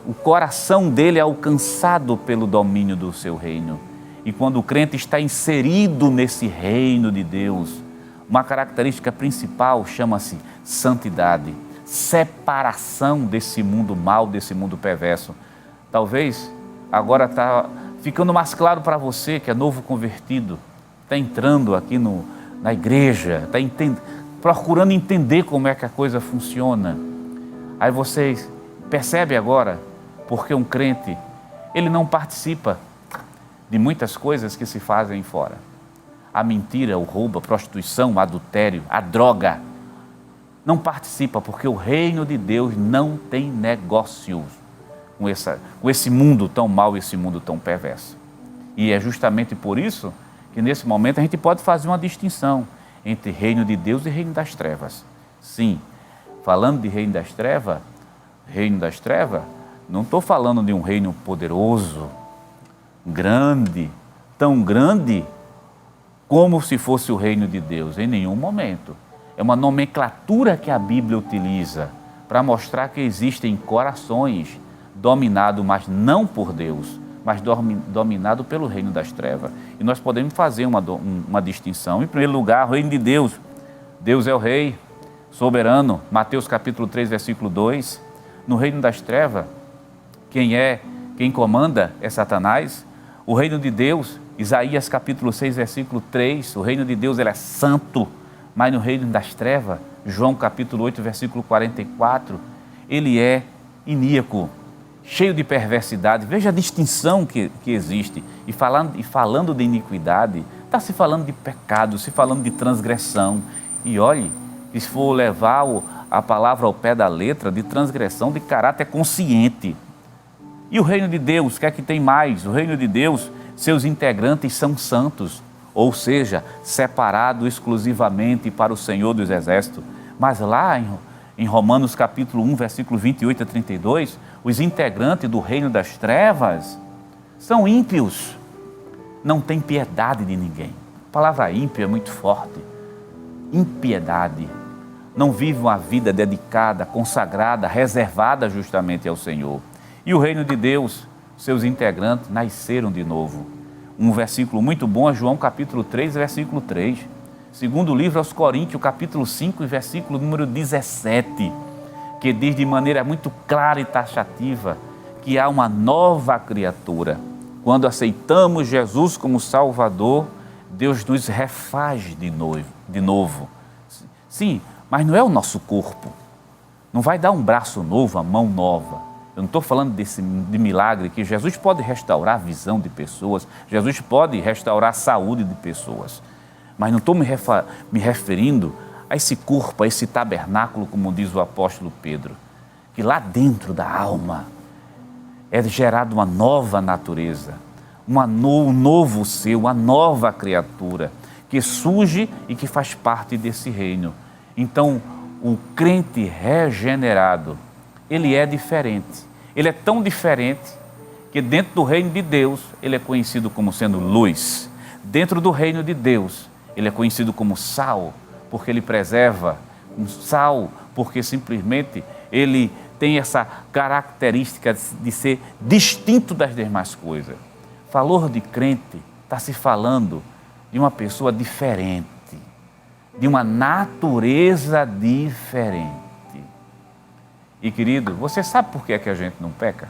o coração dele é alcançado pelo domínio do seu reino. E quando o crente está inserido nesse reino de Deus, uma característica principal chama-se santidade, separação desse mundo mau, desse mundo perverso. Talvez agora está ficando mais claro para você que é novo convertido, está entrando aqui na igreja, está procurando entender como é que a coisa funciona. Aí você percebe agora porque um crente, ele não participa de muitas coisas que se fazem fora. A mentira, o roubo, a prostituição, o adultério, a droga. Não participa porque o reino de Deus não tem negócios com esse mundo tão mau, esse mundo tão perverso. E é justamente por isso que nesse momento a gente pode fazer uma distinção entre reino de Deus e reino das trevas. Sim, falando de reino das trevas, não estou falando de um reino poderoso, grande, tão grande como se fosse o reino de Deus, em nenhum momento. É uma nomenclatura que a Bíblia utiliza para mostrar que existem corações dominados, mas não por Deus, mas dominado pelo reino das trevas. E nós podemos fazer uma distinção. Em primeiro lugar, o reino de Deus. Deus é o rei soberano. Mateus capítulo 3, versículo 2. No reino das trevas, quem comanda é Satanás. O reino de Deus, Isaías capítulo 6, versículo 3. O reino de Deus ele é santo. Mas no reino das trevas, João capítulo 8, versículo 44, ele é iníaco, cheio de perversidade. Veja a distinção que existe. E falando de iniquidade, está se falando de pecado, se falando de transgressão. E olhe, se for levar a palavra ao pé da letra, de transgressão de caráter consciente. E o reino de Deus, o que é que tem mais? O reino de Deus, seus integrantes são santos, ou seja, separado exclusivamente para o Senhor dos Exércitos. Mas lá em Romanos capítulo 1, versículo 28 a 32, os integrantes do reino das trevas são ímpios, não têm piedade de ninguém. A palavra ímpio é muito forte. Impiedade. Não vivem uma vida dedicada, consagrada, reservada justamente ao Senhor. E o reino de Deus, seus integrantes nasceram de novo. Um versículo muito bom é João capítulo 3, versículo 3. Segundo livro aos Coríntios, capítulo 5, versículo número 17, que diz de maneira muito clara e taxativa que há uma nova criatura. Quando aceitamos Jesus como Salvador, Deus nos refaz de novo. Sim, mas não é o nosso corpo. Não vai dar um braço novo, a mão nova. Eu não estou falando de milagre que Jesus pode restaurar a visão de pessoas, Jesus pode restaurar a saúde de pessoas, mas não estou me referindo a esse corpo, a esse tabernáculo, como diz o apóstolo Pedro, que lá dentro da alma é gerada uma nova natureza, um novo ser, uma nova criatura, que surge e que faz parte desse reino. Então, o crente regenerado, ele é diferente. Ele é tão diferente que dentro do reino de Deus, ele é conhecido como sendo luz. Dentro do reino de Deus, ele é conhecido como sal, porque ele preserva. Um sal, porque simplesmente ele tem essa característica de ser distinto das demais coisas. Falou de crente, está se falando de uma pessoa diferente, de uma natureza diferente. E querido, você sabe por que é que a gente não peca?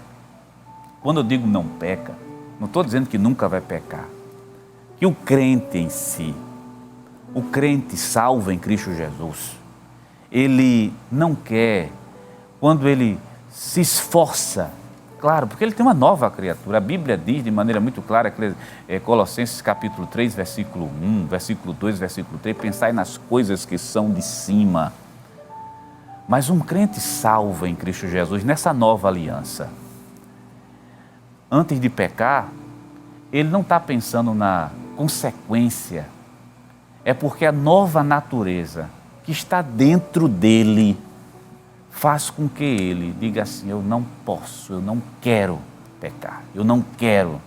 Quando eu digo não peca, não estou dizendo que nunca vai pecar. Que o crente em si, o crente salvo em Cristo Jesus, ele não quer, quando ele se esforça, claro, porque ele tem uma nova criatura. A Bíblia diz de maneira muito clara, Colossenses capítulo 3, versículo 1, versículo 2, versículo 3, pensai nas coisas que são de cima. Mas um crente salvo em Cristo Jesus, nessa nova aliança, antes de pecar, ele não está pensando na consequência. É porque a nova natureza que está dentro dele faz com que ele diga assim: eu não posso, eu não quero pecar, eu não quero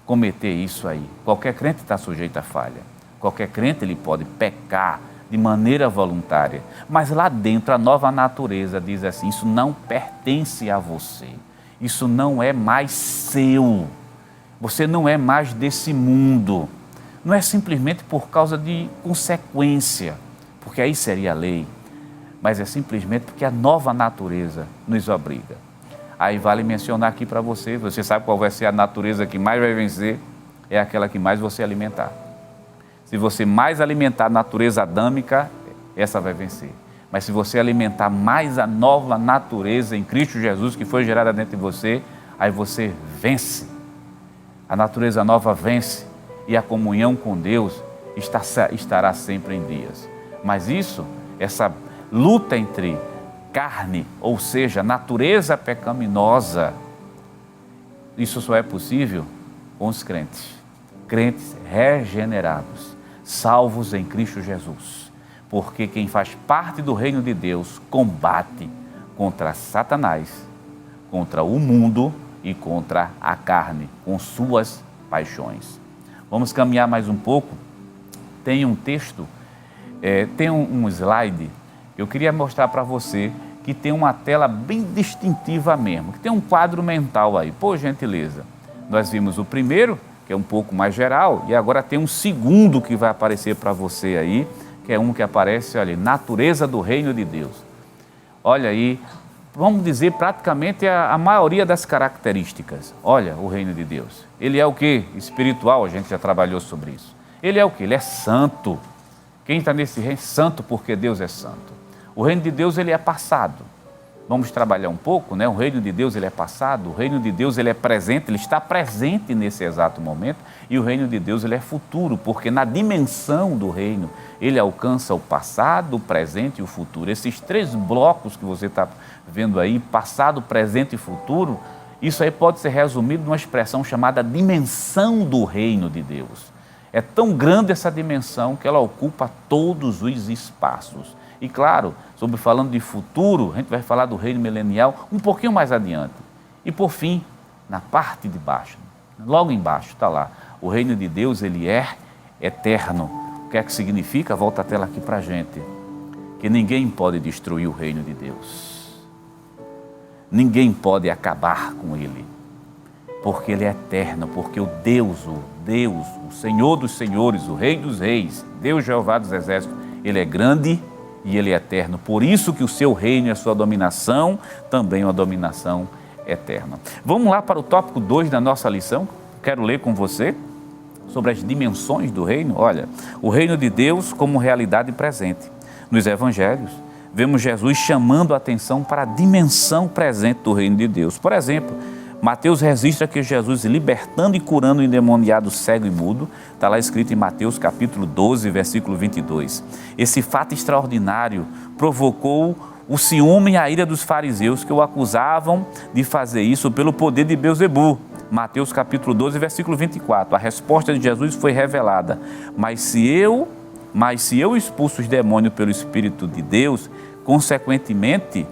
cometer isso aí. Qualquer crente está sujeito à falha. Qualquer crente ele pode pecar de maneira voluntária, mas lá dentro a nova natureza diz assim: isso não pertence a você, isso não é mais seu, você não é mais desse mundo. Não é simplesmente por causa de consequência, porque aí seria a lei, mas é simplesmente porque a nova natureza nos obriga. Aí vale mencionar aqui para você, você sabe qual vai ser a natureza que mais vai vencer? É aquela que mais você alimentar. Se você mais alimentar a natureza adâmica, essa vai vencer. Mas se você alimentar mais a nova natureza em Cristo Jesus, que foi gerada dentro de você, aí você vence. A natureza nova vence e a comunhão com Deus estará sempre em dias. Mas isso, essa luta entre carne, ou seja, natureza pecaminosa, isso só é possível com os crentes. Crentes regenerados, salvos em Cristo Jesus. Porque quem faz parte do reino de Deus combate contra Satanás, contra o mundo e contra a carne, com suas paixões. Vamos caminhar mais um pouco. Tem um texto, tem um slide que eu queria mostrar para você, que tem uma tela bem distintiva mesmo, que tem um quadro mental aí, por gentileza. Nós vimos o primeiro, que é um pouco mais geral, e agora tem um segundo que vai aparecer para você aí, que é um que aparece, olha, natureza do reino de Deus. Olha aí, vamos dizer praticamente a maioria das características. Olha o reino de Deus. Ele é o quê? Espiritual, a gente já trabalhou sobre isso. Ele é o quê? Ele é santo. Quem está nesse reino? Santo, porque Deus é santo. O reino de Deus, ele é passado. Vamos trabalhar um pouco, né? O reino de Deus, ele é passado. O reino de Deus, ele é presente. Ele está presente nesse exato momento. E o reino de Deus, ele é futuro, porque na dimensão do reino, ele alcança o passado, o presente e o futuro. Esses três blocos que você está vendo aí, passado, presente e futuro, isso aí pode ser resumido numa expressão chamada dimensão do reino de Deus. É tão grande essa dimensão que ela ocupa todos os espaços. E claro, falando de futuro, a gente vai falar do reino milenial um pouquinho mais adiante. E por fim, na parte de baixo, logo embaixo está lá, o reino de Deus, ele é eterno. O que é que significa? Volta a tela aqui para a gente. Que ninguém pode destruir o reino de Deus. Ninguém pode acabar com ele. Porque ele é eterno, porque o Deus, o Senhor dos senhores, o Rei dos reis, Deus Jeová dos exércitos, ele é grande e ele é eterno. Por isso que o seu reino e a sua dominação também é uma dominação eterna. Vamos lá para o tópico 2 da nossa lição. Quero ler com você sobre as dimensões do reino. Olha, o reino de Deus como realidade presente. Nos evangelhos, vemos Jesus chamando a atenção para a dimensão presente do reino de Deus. Por exemplo, Mateus registra que Jesus, libertando e curando o endemoniado cego e mudo, está lá escrito em Mateus capítulo 12, versículo 22. Esse fato extraordinário provocou o ciúme e a ira dos fariseus, que o acusavam de fazer isso pelo poder de Beelzebu. Mateus capítulo 12, versículo 24. A resposta de Jesus foi revelada: Mas se eu expulso os demônios pelo Espírito de Deus, consequentemente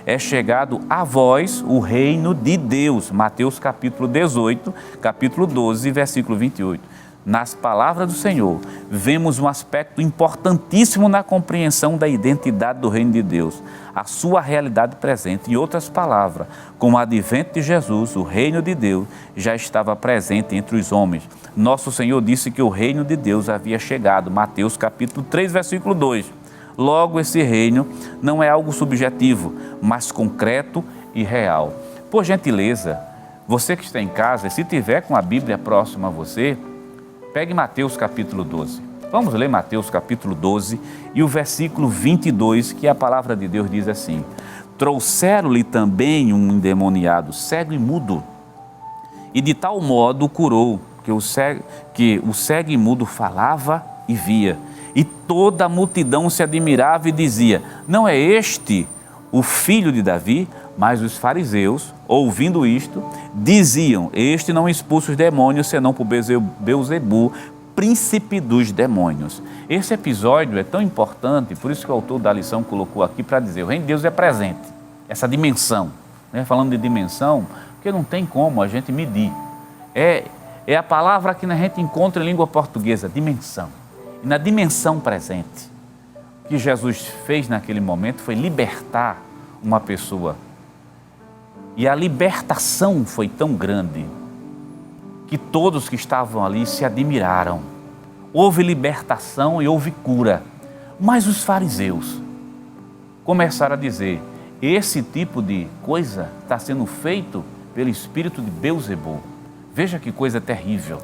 é chegado a vós o reino de Deus. Mateus capítulo 18, capítulo 12, versículo 28. nas palavras do Senhor, vemos um aspecto importantíssimo na compreensão da identidade do reino de Deus, a sua realidade presente. Em outras palavras, com o advento de Jesus, o reino de Deus já estava presente entre os homens. Nosso Senhor disse que o reino de Deus havia chegado, Mateus capítulo 3, versículo 2. Logo, esse reino não é algo subjetivo, mas concreto e real. Por gentileza, você que está em casa, se tiver com a Bíblia próxima a você, pegue Mateus capítulo 12. Vamos ler Mateus capítulo 12 e o versículo 22, que a palavra de Deus diz assim: trouxeram-lhe também um endemoniado, cego e mudo, e de tal modo o curou, que o cego e mudo falava e via. E toda a multidão se admirava e dizia: não é este o filho de Davi? Mas os fariseus, ouvindo isto, diziam: este não expulsa os demônios, senão por Beelzebu, príncipe dos demônios. Esse episódio é tão importante, por isso que o autor da lição colocou aqui para dizer: o reino de Deus é presente, essa dimensão, né? Falando de dimensão, porque não tem como a gente medir. É a palavra que a gente encontra em língua portuguesa, dimensão. E na dimensão presente, o que Jesus fez naquele momento foi libertar uma pessoa. E a libertação foi tão grande que todos que estavam ali se admiraram. Houve libertação e houve cura. Mas os fariseus começaram a dizer: esse tipo de coisa está sendo feito pelo espírito de Beelzebu. Veja que coisa terrível.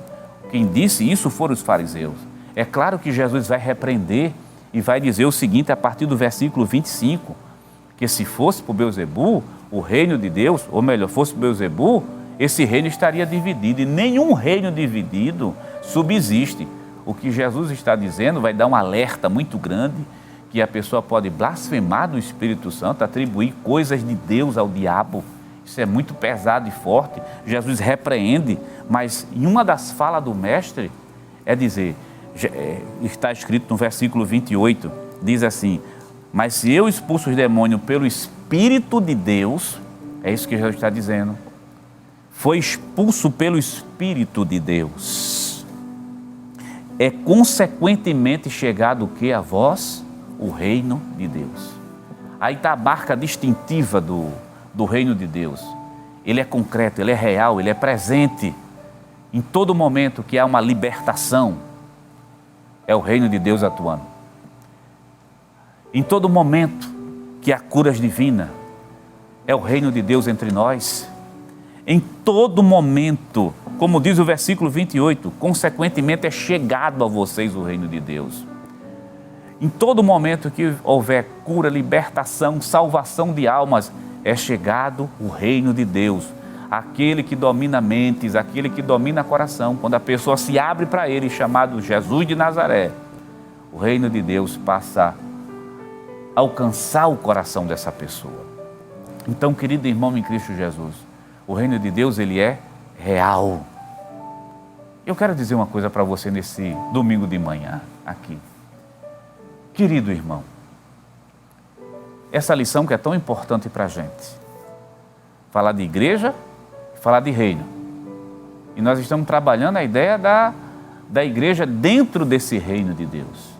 Quem disse isso foram os fariseus. É claro que Jesus vai repreender e vai dizer o seguinte a partir do versículo 25, que se fosse por Beelzebu, o reino de Deus, ou melhor, fosse por Beelzebu, esse reino estaria dividido, e nenhum reino dividido subsiste. O que Jesus está dizendo vai dar um alerta muito grande, que a pessoa pode blasfemar do Espírito Santo, atribuir coisas de Deus ao diabo. Isso é muito pesado e forte. Jesus repreende, mas em uma das falas do mestre é dizer, está escrito no versículo 28, diz assim: mas se eu expulso os demônios pelo Espírito de Deus, é isso que Jesus está dizendo, foi expulso pelo Espírito de Deus, é consequentemente chegado o que a vós? O reino de Deus. Aí está a marca distintiva do reino de Deus. Ele é concreto, ele é real, ele é presente. Em todo momento que há uma libertação, é o reino de Deus atuando. Em todo momento que há curas divinas, é o reino de Deus entre nós. Em todo momento, como diz o versículo 28, consequentemente é chegado a vocês o reino de Deus. Em todo momento que houver cura, libertação, salvação de almas, é chegado o reino de Deus. Aquele que domina mentes, aquele que domina coração. Quando a pessoa se abre para ele, chamado Jesus de Nazaré, o reino de Deus passa a alcançar o coração dessa pessoa. Então, querido irmão em Cristo Jesus, o reino de Deus, ele é real. Eu quero dizer uma coisa para você nesse domingo de manhã aqui. Querido irmão, essa lição que é tão importante para a gente, falar de igreja, falar de reino. E nós estamos trabalhando a ideia da igreja dentro desse reino de Deus.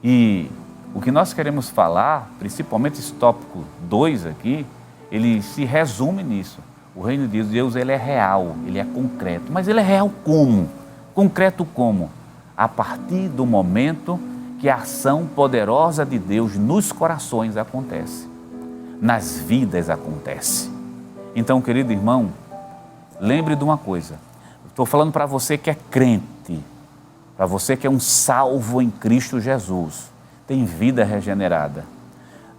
E o que nós queremos falar, principalmente esse tópico 2 aqui, ele se resume nisso. O reino de Deus, ele é real, ele é concreto. Mas ele é real como? Concreto como? A partir do momento que a ação poderosa de Deus nos corações acontece, nas vidas acontece. Então, querido irmão, lembre de uma coisa. Estou falando para você que é crente, para você que é um salvo em Cristo Jesus, tem vida regenerada.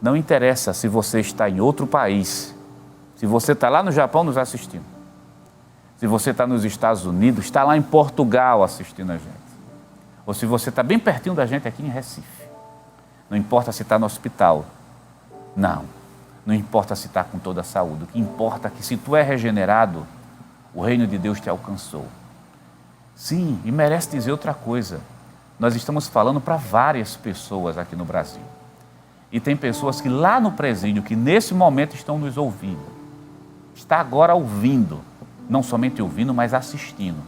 Não interessa se você está em outro país, se você está lá no Japão nos assistindo, se você está nos Estados Unidos, está lá em Portugal assistindo a gente, ou se você está bem pertinho da gente aqui em Recife. Não importa se está no hospital, não importa se está com toda a saúde, o que importa é que se tu é regenerado, o reino de Deus te alcançou. Sim, e merece dizer outra coisa, nós estamos falando para várias pessoas aqui no Brasil, e tem pessoas que lá no presídio, que nesse momento estão nos ouvindo, está agora ouvindo, não somente ouvindo, mas assistindo.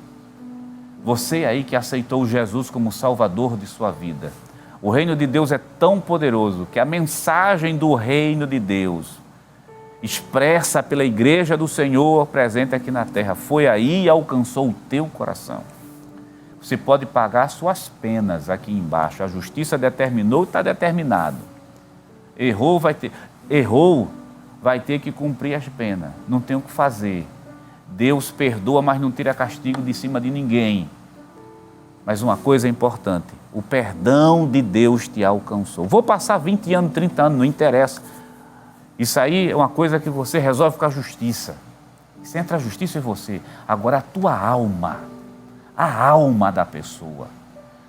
Você aí que aceitou Jesus como Salvador de sua vida. O reino de Deus é tão poderoso que a mensagem do reino de Deus, expressa pela igreja do Senhor presente aqui na terra, foi aí e alcançou o teu coração. Você pode pagar suas penas aqui embaixo. A justiça determinou e está determinado. Errou, vai ter que cumprir as penas. Não tem o que fazer. Deus perdoa, mas não tira castigo de cima de ninguém. Mas uma coisa é importante, o perdão de Deus te alcançou. Vou passar 20 anos, 30 anos, não interessa. Isso aí é uma coisa que você resolve com a justiça. Isso entra a justiça em você. Agora a tua alma, a alma da pessoa,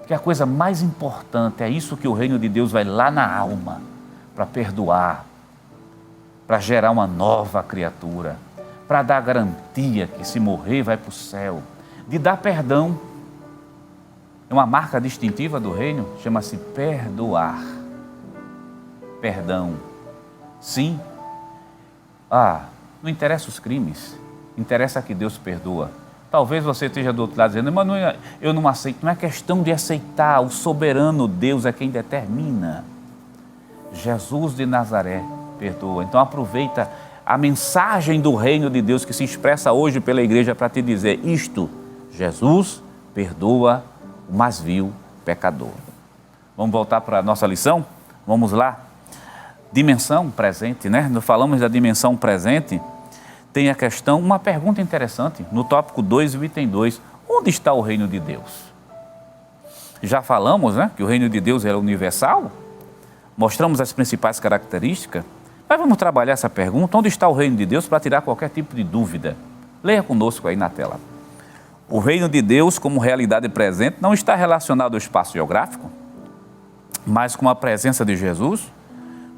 que é a coisa mais importante, é isso que o reino de Deus vai lá na alma, para perdoar, para gerar uma nova criatura, para dar garantia que se morrer vai para o céu, de dar perdão. É uma marca distintiva do reino, chama-se perdoar. Perdão. Sim. Não interessa os crimes, interessa que Deus perdoa. Talvez você esteja do outro lado dizendo, mas eu não aceito. Não é questão de aceitar, o soberano Deus é quem determina. Jesus de Nazaré perdoa. Então aproveita a mensagem do reino de Deus que se expressa hoje pela igreja para te dizer isto: Jesus perdoa o mais vil pecador. Vamos voltar para a nossa lição? Vamos lá? Dimensão presente, né? Nós falamos da dimensão presente. Tem a questão, uma pergunta interessante, no tópico 2, o item 2. Onde está o reino de Deus? Já falamos, né, que o reino de Deus é universal. Mostramos as principais características. Mas vamos trabalhar essa pergunta. Onde está o reino de Deus para tirar qualquer tipo de dúvida? Leia conosco aí na tela. O reino de Deus, como realidade presente, não está relacionado ao espaço geográfico, mas com a presença de Jesus,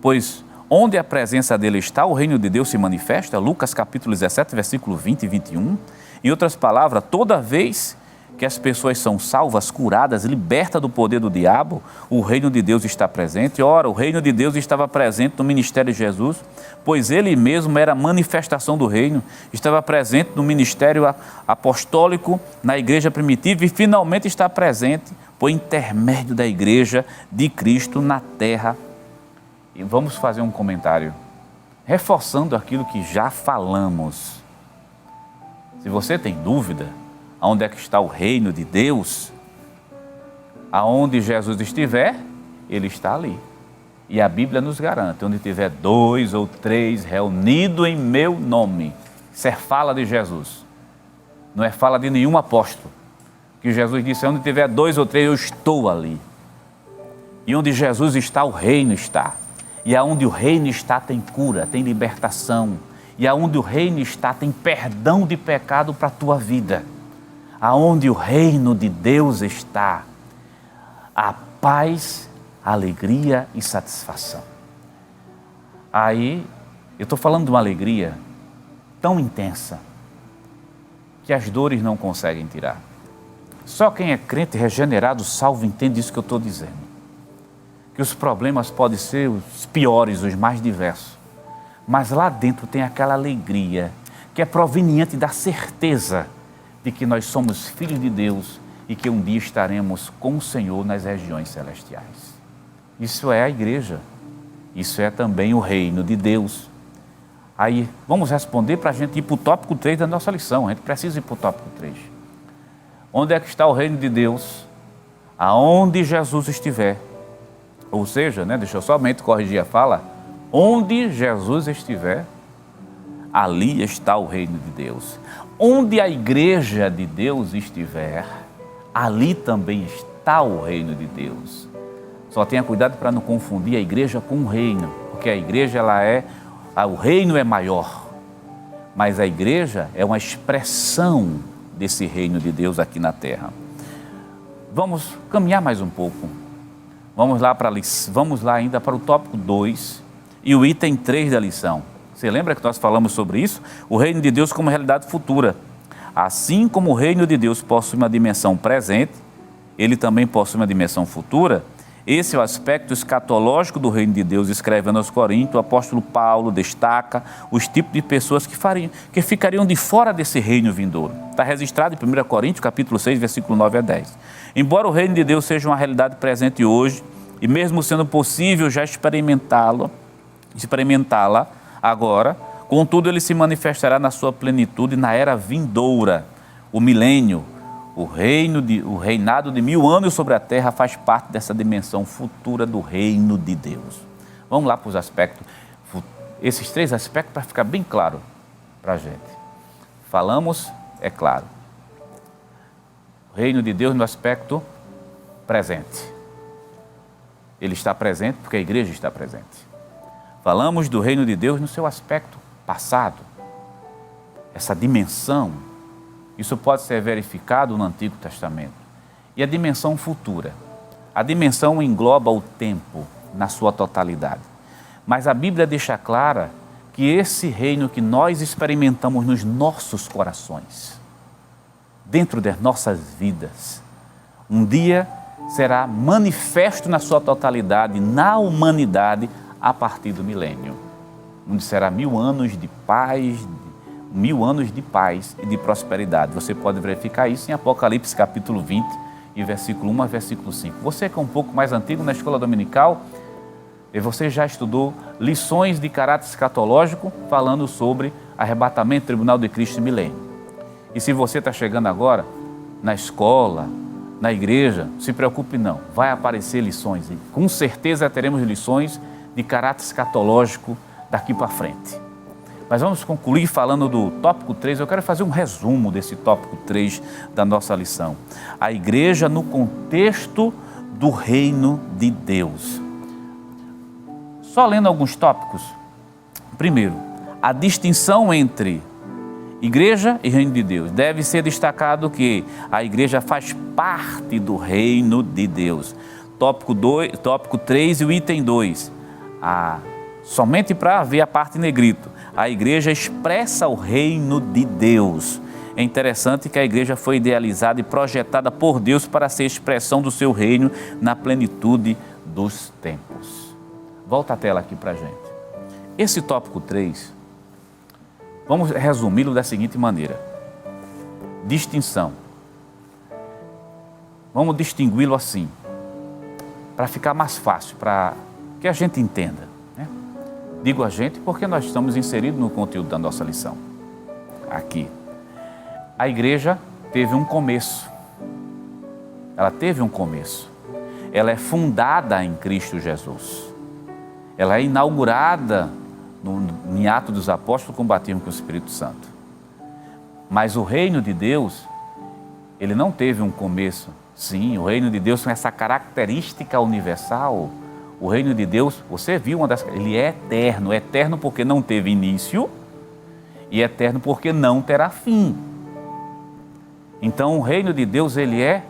pois onde a presença dele está, o reino de Deus se manifesta. Lucas capítulo 17, versículo 20 e 21. Em outras palavras, toda vez que as pessoas são salvas, curadas, libertas do poder do diabo, o reino de Deus está presente. Ora, o reino de Deus estava presente no ministério de Jesus, pois ele mesmo era a manifestação do reino, estava presente no ministério apostólico, na igreja primitiva, e finalmente está presente por intermédio da igreja de Cristo na terra. E vamos fazer um comentário, reforçando aquilo que já falamos. Se você tem dúvida, aonde é que está o reino de Deus? Aonde Jesus estiver, ele está ali. E a Bíblia nos garante, onde tiver 2 ou 3 reunidos em meu nome. Isso é fala de Jesus. Não é fala de nenhum apóstolo. Que Jesus disse, onde tiver 2 ou 3, eu estou ali. E onde Jesus está, o reino está. E aonde o reino está, tem cura, tem libertação. E aonde o reino está, tem perdão de pecado para a tua vida. Aonde o reino de Deus está, a paz, a alegria e satisfação. Aí, eu estou falando de uma alegria tão intensa que as dores não conseguem tirar. Só quem é crente, regenerado, salvo, entende isso que eu estou dizendo. Que os problemas podem ser os piores, os mais diversos, mas lá dentro tem aquela alegria que é proveniente da certeza de que nós somos filhos de Deus e que um dia estaremos com o Senhor nas regiões celestiais. Isso é a igreja, isso é também o reino de Deus. Aí, vamos responder para a gente ir para o tópico 3 da nossa lição. A gente precisa ir para o tópico 3. Onde é que está o reino de Deus? Aonde Jesus estiver. Ou seja, deixa eu somente corrigir a fala, onde Jesus estiver, ali está o reino de Deus. Onde a igreja de Deus estiver, ali também está o reino de Deus. Só tenha cuidado para não confundir a igreja com o reino, porque a igreja, o reino é maior, mas a igreja é uma expressão desse reino de Deus aqui na terra. Vamos caminhar mais um pouco. Vamos lá ainda para o tópico 2 e o item 3 da lição. Você lembra que nós falamos sobre isso? O reino de Deus como realidade futura. Assim como o reino de Deus possui uma dimensão presente, ele também possui uma dimensão futura. Esse é o aspecto escatológico do reino de Deus, escrevendo aos Coríntios. O apóstolo Paulo destaca os tipos de pessoas que ficariam de fora desse reino vindouro. Está registrado em 1 Coríntios, capítulo 6, versículo 9 a 10. Embora o reino de Deus seja uma realidade presente hoje, e mesmo sendo possível já experimentá-la agora, contudo ele se manifestará na sua plenitude na era vindoura, o milênio. O reinado de 1000 anos sobre a terra faz parte dessa dimensão futura do reino de Deus. Vamos lá para os aspectos, esses 3 aspectos para ficar bem claro para a gente. Falamos, é claro, o reino de Deus no aspecto presente. Ele está presente porque a igreja está presente. Falamos do reino de Deus no seu aspecto passado, essa dimensão. Isso pode ser verificado no Antigo Testamento. E a dimensão futura. A dimensão engloba o tempo na sua totalidade. Mas a Bíblia deixa clara que esse reino que nós experimentamos nos nossos corações, dentro das nossas vidas, um dia será manifesto na sua totalidade, na humanidade, a partir do milênio. Onde será 1000 anos de paz, 1000 anos de paz e de prosperidade. Você pode verificar isso em Apocalipse capítulo 20 e versículo 1 a versículo 5. Você que é um pouco mais antigo na escola dominical, e você já estudou lições de caráter escatológico falando sobre arrebatamento, tribunal de Cristo e milênio. E se você está chegando agora na escola, na igreja, não se preocupe não, vai aparecer lições. E com certeza teremos lições de caráter escatológico daqui para frente. Mas vamos concluir falando do tópico 3. Eu quero fazer um resumo desse tópico 3 da nossa lição. A igreja no contexto do reino de Deus. Só lendo alguns tópicos. Primeiro, a distinção entre igreja e reino de Deus. Deve ser destacado que a igreja faz parte do reino de Deus. Tópico 3 e o item 2. Somente para ver a parte em negrito. A igreja expressa o reino de Deus. É interessante que a igreja foi idealizada e projetada por Deus para ser expressão do seu reino na plenitude dos tempos. Volta a tela aqui para a gente. Esse tópico 3, vamos resumi-lo da seguinte maneira. Distinção. Vamos distingui-lo assim, para ficar mais fácil, para que a gente entenda. Digo a gente porque nós estamos inseridos no conteúdo da nossa lição. Aqui. A igreja teve um começo. Ela teve um começo. Ela é fundada em Cristo Jesus. Ela é inaugurada em Atos dos Apóstolos com o batismo com o Espírito Santo. Mas o reino de Deus, ele não teve um começo. Sim, o reino de Deus tem essa característica universal. O reino de Deus, você viu ele é eterno porque não teve início e eterno porque não terá fim. Então o reino de Deus, ele é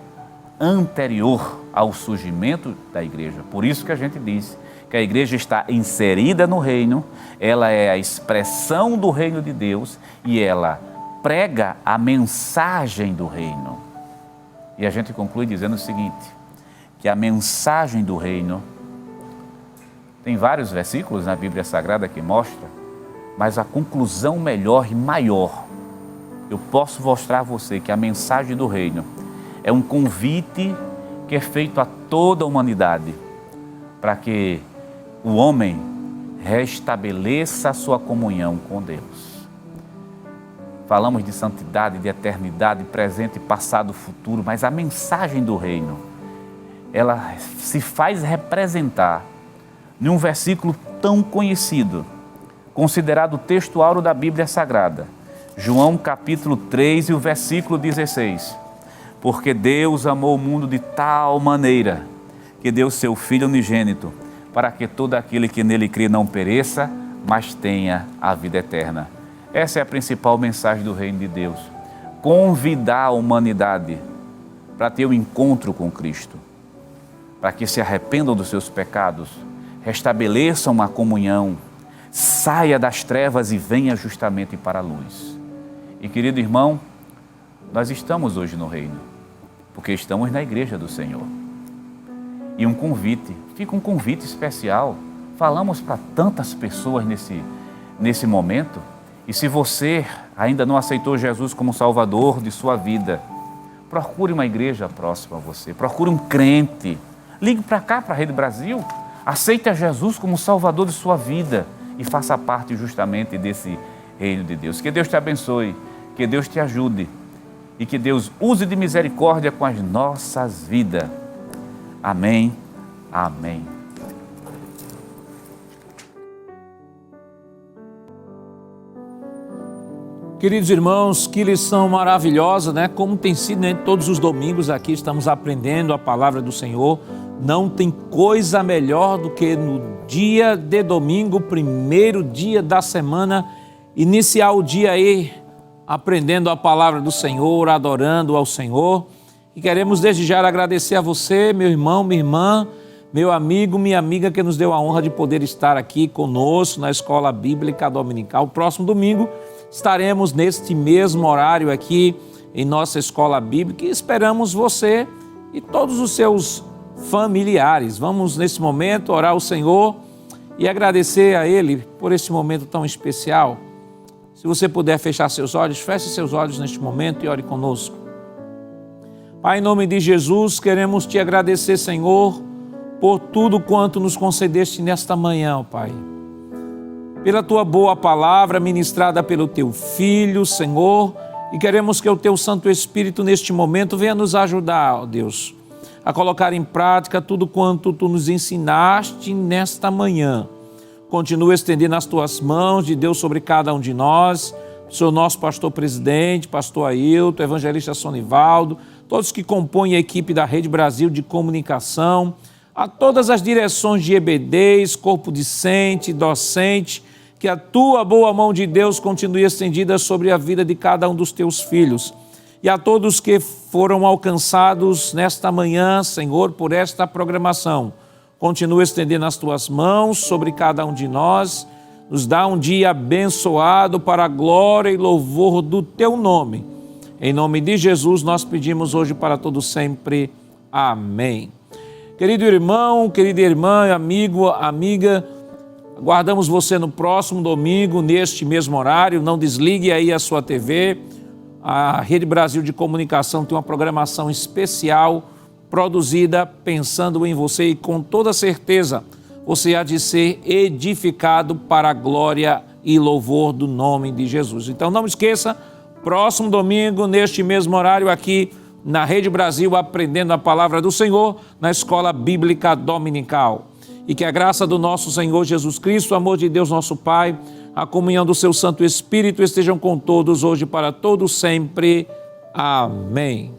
anterior ao surgimento da igreja. Por isso que a gente diz que a igreja está inserida no reino, ela é a expressão do reino de Deus e ela prega a mensagem do reino. E a gente conclui dizendo o seguinte, que a mensagem do reino, tem vários versículos na Bíblia Sagrada que mostra, mas a conclusão melhor e maior, eu posso mostrar a você que a mensagem do reino é um convite que é feito a toda a humanidade para que o homem restabeleça a sua comunhão com Deus. Falamos de santidade, de eternidade, presente, passado, futuro, mas a mensagem do reino, ela se faz representar num versículo tão conhecido, considerado o texto áureo da Bíblia Sagrada, João capítulo 3 e o versículo 16. Porque Deus amou o mundo de tal maneira que deu seu Filho unigênito, para que todo aquele que nele crê não pereça, mas tenha a vida eterna. Essa é a principal mensagem do reino de Deus. Convidar a humanidade para ter um encontro com Cristo, para que se arrependam dos seus pecados, restabeleçam uma comunhão, saia das trevas e venha justamente para a luz. E querido irmão, nós estamos hoje no reino, porque estamos na igreja do Senhor. E um convite, fica um convite especial. Falamos para tantas pessoas nesse momento. E se você ainda não aceitou Jesus como Salvador de sua vida, procure uma igreja próxima a você, procure um crente. Ligue para cá, para a Rede Brasil. Aceite a Jesus como Salvador de sua vida e faça parte justamente desse reino de Deus. Que Deus te abençoe, que Deus te ajude e que Deus use de misericórdia com as nossas vidas. Amém. Amém. Queridos irmãos, que lição maravilhosa, né? Como tem sido, né? Todos os domingos aqui estamos aprendendo a palavra do Senhor. Não tem coisa melhor do que no dia de domingo, primeiro dia da semana, iniciar o dia aí aprendendo a palavra do Senhor, adorando ao Senhor. E queremos desde já agradecer a você, meu irmão, minha irmã, meu amigo, minha amiga, que nos deu a honra de poder estar aqui conosco na Escola Bíblica Dominical. Próximo domingo estaremos neste mesmo horário aqui em nossa Escola Bíblica e esperamos você e todos os seus familiares. Vamos nesse momento orar ao Senhor e agradecer a Ele por esse momento tão especial. Se você puder fechar seus olhos, feche seus olhos neste momento e ore conosco. Pai, em nome de Jesus, queremos te agradecer, Senhor, por tudo quanto nos concedeste nesta manhã, Pai. Pela tua boa palavra ministrada pelo teu Filho, Senhor, e queremos que o teu Santo Espírito neste momento venha nos ajudar, ó Deus, a colocar em prática tudo quanto tu nos ensinaste nesta manhã. Continua estendendo as tuas mãos de Deus sobre cada um de nós, Senhor nosso pastor presidente, pastor Ailton, evangelista Sonivaldo, todos que compõem a equipe da Rede Brasil de Comunicação, a todas as direções de EBDs, corpo discente, docente, que a tua boa mão de Deus continue estendida sobre a vida de cada um dos teus filhos. E a todos que foram alcançados nesta manhã, Senhor, por esta programação, continua estendendo as tuas mãos sobre cada um de nós, nos dá um dia abençoado para a glória e louvor do teu nome. Em nome de Jesus nós pedimos hoje para todos sempre. Amém. Querido irmão, querida irmã, amigo, amiga, aguardamos você no próximo domingo, neste mesmo horário. Não desligue aí a sua TV. A Rede Brasil de Comunicação tem uma programação especial produzida pensando em você e com toda certeza você há de ser edificado para a glória e louvor do nome de Jesus. Então não esqueça, próximo domingo, neste mesmo horário aqui na Rede Brasil, aprendendo a palavra do Senhor na Escola Bíblica Dominical. E que a graça do nosso Senhor Jesus Cristo, o amor de Deus nosso Pai, a comunhão do seu Santo Espírito estejam com todos hoje para todos sempre. Amém.